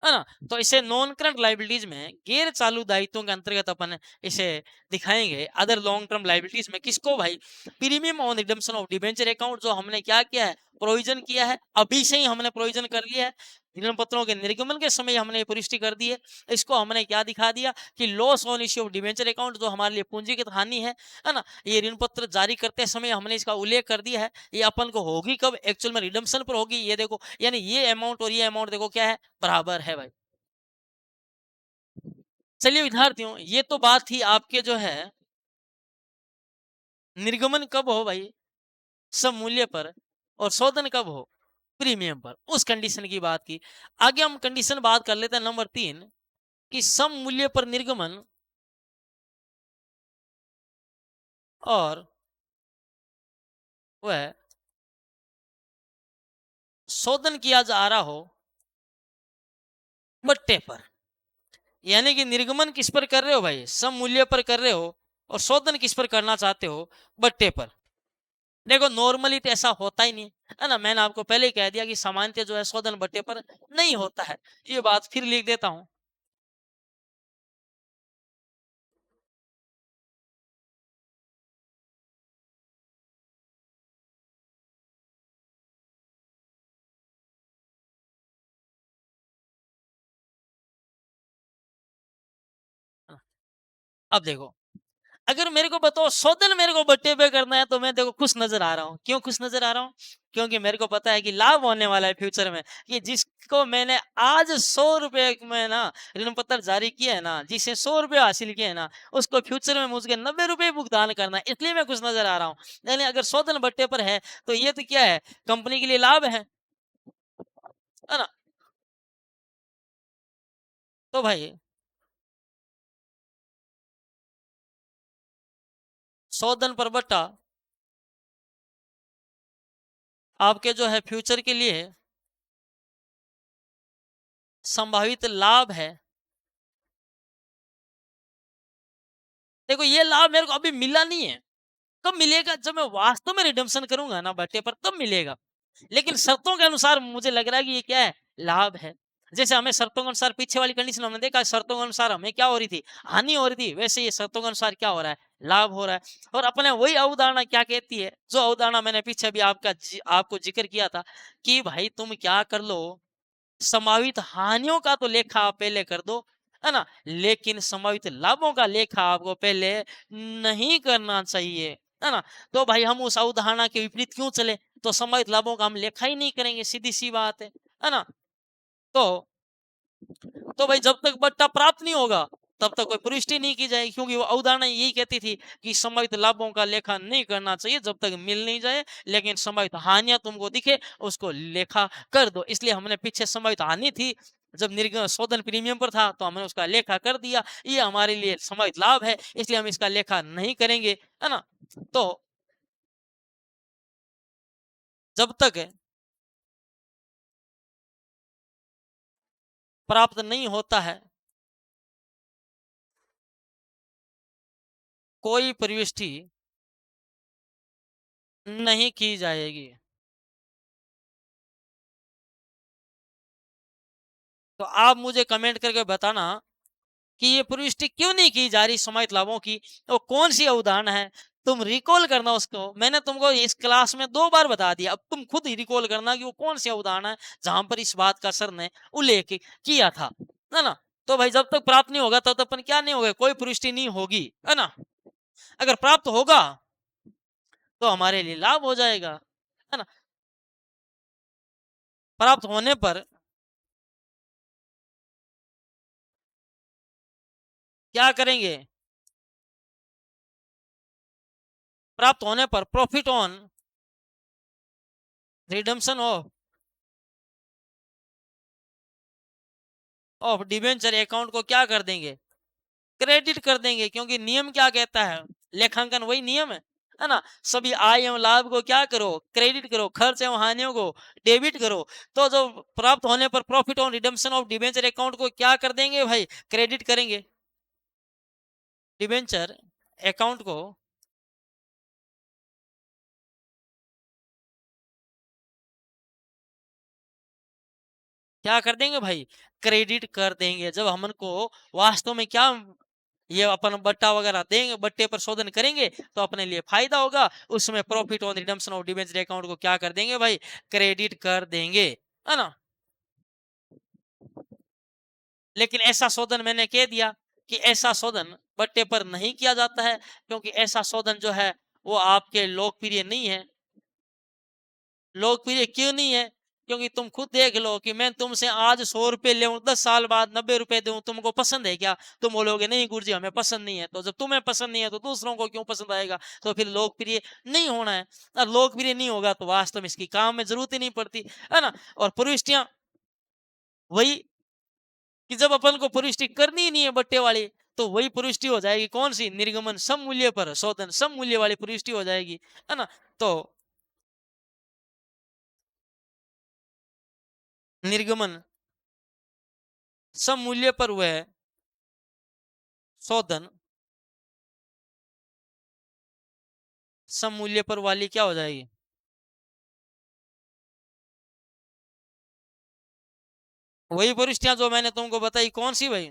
है ना, तो इसे नॉन करंट लाइबिलिटीज में गैर चालू दायित्वों के अंतर्गत अपन इसे दिखाएंगे अदर लॉन्ग टर्म लाइबिलिटीज में, किसको भाई, premium on redemption of debenture account, जो हमने क्या किया है, प्रोविजन किया है, अभी से ही हमने प्रोविजन कर लिया है, ऋण पत्रों के निर्गमन के समय हमने ये पुष्टि कर दी है, इसको हमने क्या दिखा दिया कि loss on issue of debenture account जो हमारे लिए पूंजीगत हानि है ना, ये ऋण पत्र जारी करते समय हमने इसका उल्लेख कर दिया है, ये अपन को होगी कब, एक्चुअल में रिडम्पशन पर होगी, ये देखो, यानी ये अमाउंट और ये अमाउंट देखो क्या है, बराबर है भाई। चलिए विद्यार्थियों, ये तो बात थी आपके जो है निर्गमन कब हो भाई, सब मूल्य पर, और शोधन कब हो, प्रीमियम पर, उस कंडीशन की बात की। आगे हम कंडीशन बात कर लेते हैं नंबर 3 कि सम मूल्य पर निर्गमन और वह शोधन किया जा रहा हो बट्टे पर, यानी कि निर्गमन किस पर कर रहे हो भाई, सम मूल्य पर कर रहे हो, और शोधन किस पर करना चाहते हो, बट्टे पर। देखो नॉर्मली तो ऐसा होता ही नहीं है ना, मैंने आपको पहले ही कह दिया कि सामान्यतः जो है शोधन बट्टे पर नहीं होता है, ये बात फिर लिख देता हूं। अब देखो, अगर मेरे को बताओ शोधन मेरे को बट्टे पे करना है तो मैं देखो खुश नजर आ रहा हूँ, क्यों खुश नजर आ रहा हूँ, क्योंकि मेरे को पता है कि लाभ होने वाला है फ्यूचर में, कि जिसको मैंने आज 100 रुपए में ना ऋण पत्र जारी किया है ना, जिसे 100 रुपए हासिल किए है ना, उसको फ्यूचर में मुझे 90 रुपए भुगतान करना है, इसलिए मैं खुश नजर आ रहा हूँ। यानी अगर शोधन बट्टे पर है तो ये तो क्या है, कंपनी के लिए लाभ है ना, तो भाई शोधन पर बट्टा आपके जो है फ्यूचर के लिए संभावित लाभ है। देखो ये लाभ मेरे को अभी मिला नहीं है, कब मिलेगा, जब मैं वास्तव में रिडम्पशन करूंगा ना बट्टे पर तब मिलेगा, लेकिन शर्तों के अनुसार मुझे लग रहा है कि ये क्या है, लाभ है। जैसे हमें शर्तों के अनुसार पीछे वाली कंडीशन हमने देखा, शर्तों के अनुसार हमें क्या हो रही थी, हानि हो रही थी, वैसे ये शर्तों के अनुसार क्या हो रहा है, लाभ हो रहा है। और अपने वही अवधारणा क्या कहती है, जो अवधारणा मैंने पीछे भी आपको जिक्र किया था कि भाई तुम क्या कर लो, संभावित हानियों का तो लेखा आप पहले कर दो, है ना, लेकिन संभावित लाभों का लेखा आपको पहले नहीं करना चाहिए, है ना। तो भाई हम उस अवधारणा के विपरीत क्यों चले, तो संभावित लाभों का हम लेखा ही नहीं करेंगे, सीधी सी बात है ना। तो भाई जब तक बट्टा प्राप्त नहीं होगा तब तक कोई पुष्टि नहीं की जाएगी, क्योंकि वो अवधारणा यही कहती थी कि संभावित लाभों का लेखा नहीं करना चाहिए जब तक मिल नहीं जाए, लेकिन संभावित हानियां तुमको दिखे उसको लेखा कर दो। इसलिए हमने पीछे संभावित हानि थी जब निर्गम शोधन प्रीमियम पर था तो हमने उसका लेखा कर दिया, ये हमारे लिए संभावित लाभ है इसलिए हम इसका लेखा नहीं करेंगे, है ना। तो जब तक प्राप्त नहीं होता है कोई प्रविष्टि नहीं की जाएगी। तो आप मुझे कमेंट करके बताना कि ये पुष्टि क्यों नहीं की जा रही समाहित लाभों की, तो कौन सी अवधारण है। तुम रिकॉल करना उसको, मैंने तुमको इस क्लास में 2 बार बता दिया, अब तुम खुद ही रिकॉल करना कि वो कौन सी अवधारणा है जहां पर इस बात का सर ने उल्लेख किया था, है ना। तो भाई जब तक प्राप्त नहीं होगा तब तक अपन क्या नहीं होगा, कोई पुष्टि नहीं होगी, है ना। अगर प्राप्त होगा तो हमारे लिए लाभ हो जाएगा, है ना। प्राप्त होने पर क्या करेंगे, प्राप्त होने पर profit on redemption of debenture account को क्या कर देंगे, क्रेडिट कर देंगे, क्योंकि नियम क्या कहता है, लेखांकन वही नियम है ना। सभी आय एवं लाभ को क्या करो, क्रेडिट करो, खर्च एवं हानियों को डेबिट करो। तो जो प्राप्त होने पर profit on redemption of debenture account को क्या कर देंगे भाई, क्रेडिट करेंगे, डिबेंचर अकाउंट को क्या कर देंगे भाई, क्रेडिट कर देंगे। जब हमन को वास्तव में क्या, ये अपन बट्टा वगैरह देंगे, बट्टे पर शोधन करेंगे तो अपने लिए फायदा होगा, उसमें profit on redemption of debenture account को क्या कर देंगे भाई, क्रेडिट कर देंगे, है ना। लेकिन ऐसा शोधन मैंने कह दिया कि ऐसा शोधन बट्टे पर नहीं किया जाता है, क्योंकि ऐसा शोधन जो है वो आपके लोकप्रिय नहीं है। लोकप्रिय क्यों नहीं है, क्योंकि तुम खुद देख लो कि मैं तुमसे आज 100 रुपए ले 10 साल बाद 90 रुपए दूं, तुमको पसंद है क्या, तुम बोलोगे नहीं गुरुजी हमें पसंद नहीं है। तो जब तुम्हें पसंद नहीं है तो दूसरों को क्यों पसंद आएगा, तो फिर लोकप्रिय नहीं होना है। और लोकप्रिय नहीं होगा तो वास्तव में इसकी काम में जरूरत ही नहीं पड़ती, है ना। और प्रविष्टियां वही कि जब अपन को प्रविष्टि करनी ही नहीं है बट्टे वाली, तो वही प्रविष्टि हो जाएगी कौन सी, निर्गमन सम मूल्य पर शोधन सम मूल्य वाली प्रविष्टि हो जाएगी, है ना। तो निर्गमन सम मूल्य पर वह शोधन सम मूल्य पर वाली क्या हो जाएगी, वही प्रविष्टियां जो मैंने तुमको बताई, कौन सी भाई,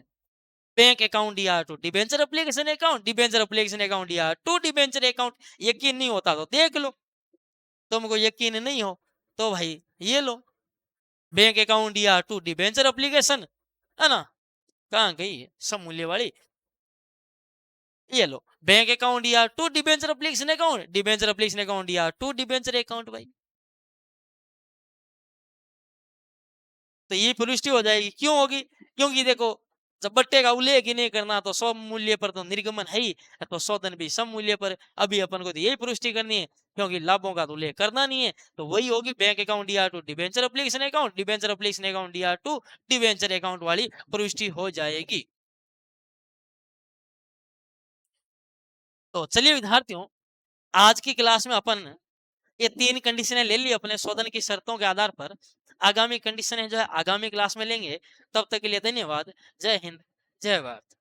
बैंक अकाउंट या to debenture application account, debenture application account या टू डिबेंचर अकाउंट। यकीन नहीं होता तो देख लो, तुमको यकीन नहीं हो तो भाई ये लो, बैंक अकाउंट या टू डिबेंचर एप्लीकेशन, है ना। कहाँ गई सम मूल्य वाली, ये लो, बैंक अकाउंट या to debenture application account, debenture application account या टू डिबेंचर अकाउंट भाई। तो ये पुष्टि हो जाएगी, क्यों होगी, क्योंकि देखो जब बट्टे का उल्लेख ही नहीं करना तो सम मूल्य पर तो निर्गमन है ही, तो शोधन भी सम मूल्य पर। अभी अपन को तो यही पुष्टि करनी है, क्योंकि लाभों का तो उल्लेख करना नहीं है, तो वही होगी बैंक अकाउंट या to debenture application account, debenture application account या टू डिबेंचर अकाउंट वाली पुष्टि हो जाएगी। तो चलिए विद्यार्थियों, आज की क्लास में अपन ये 3 कंडीशनें ले ली अपने शोधन की शर्तों के आधार पर। आगामी कंडीशनें जो है आगामी क्लास में लेंगे। तब तक के लिए धन्यवाद। जय हिंद, जय भारत।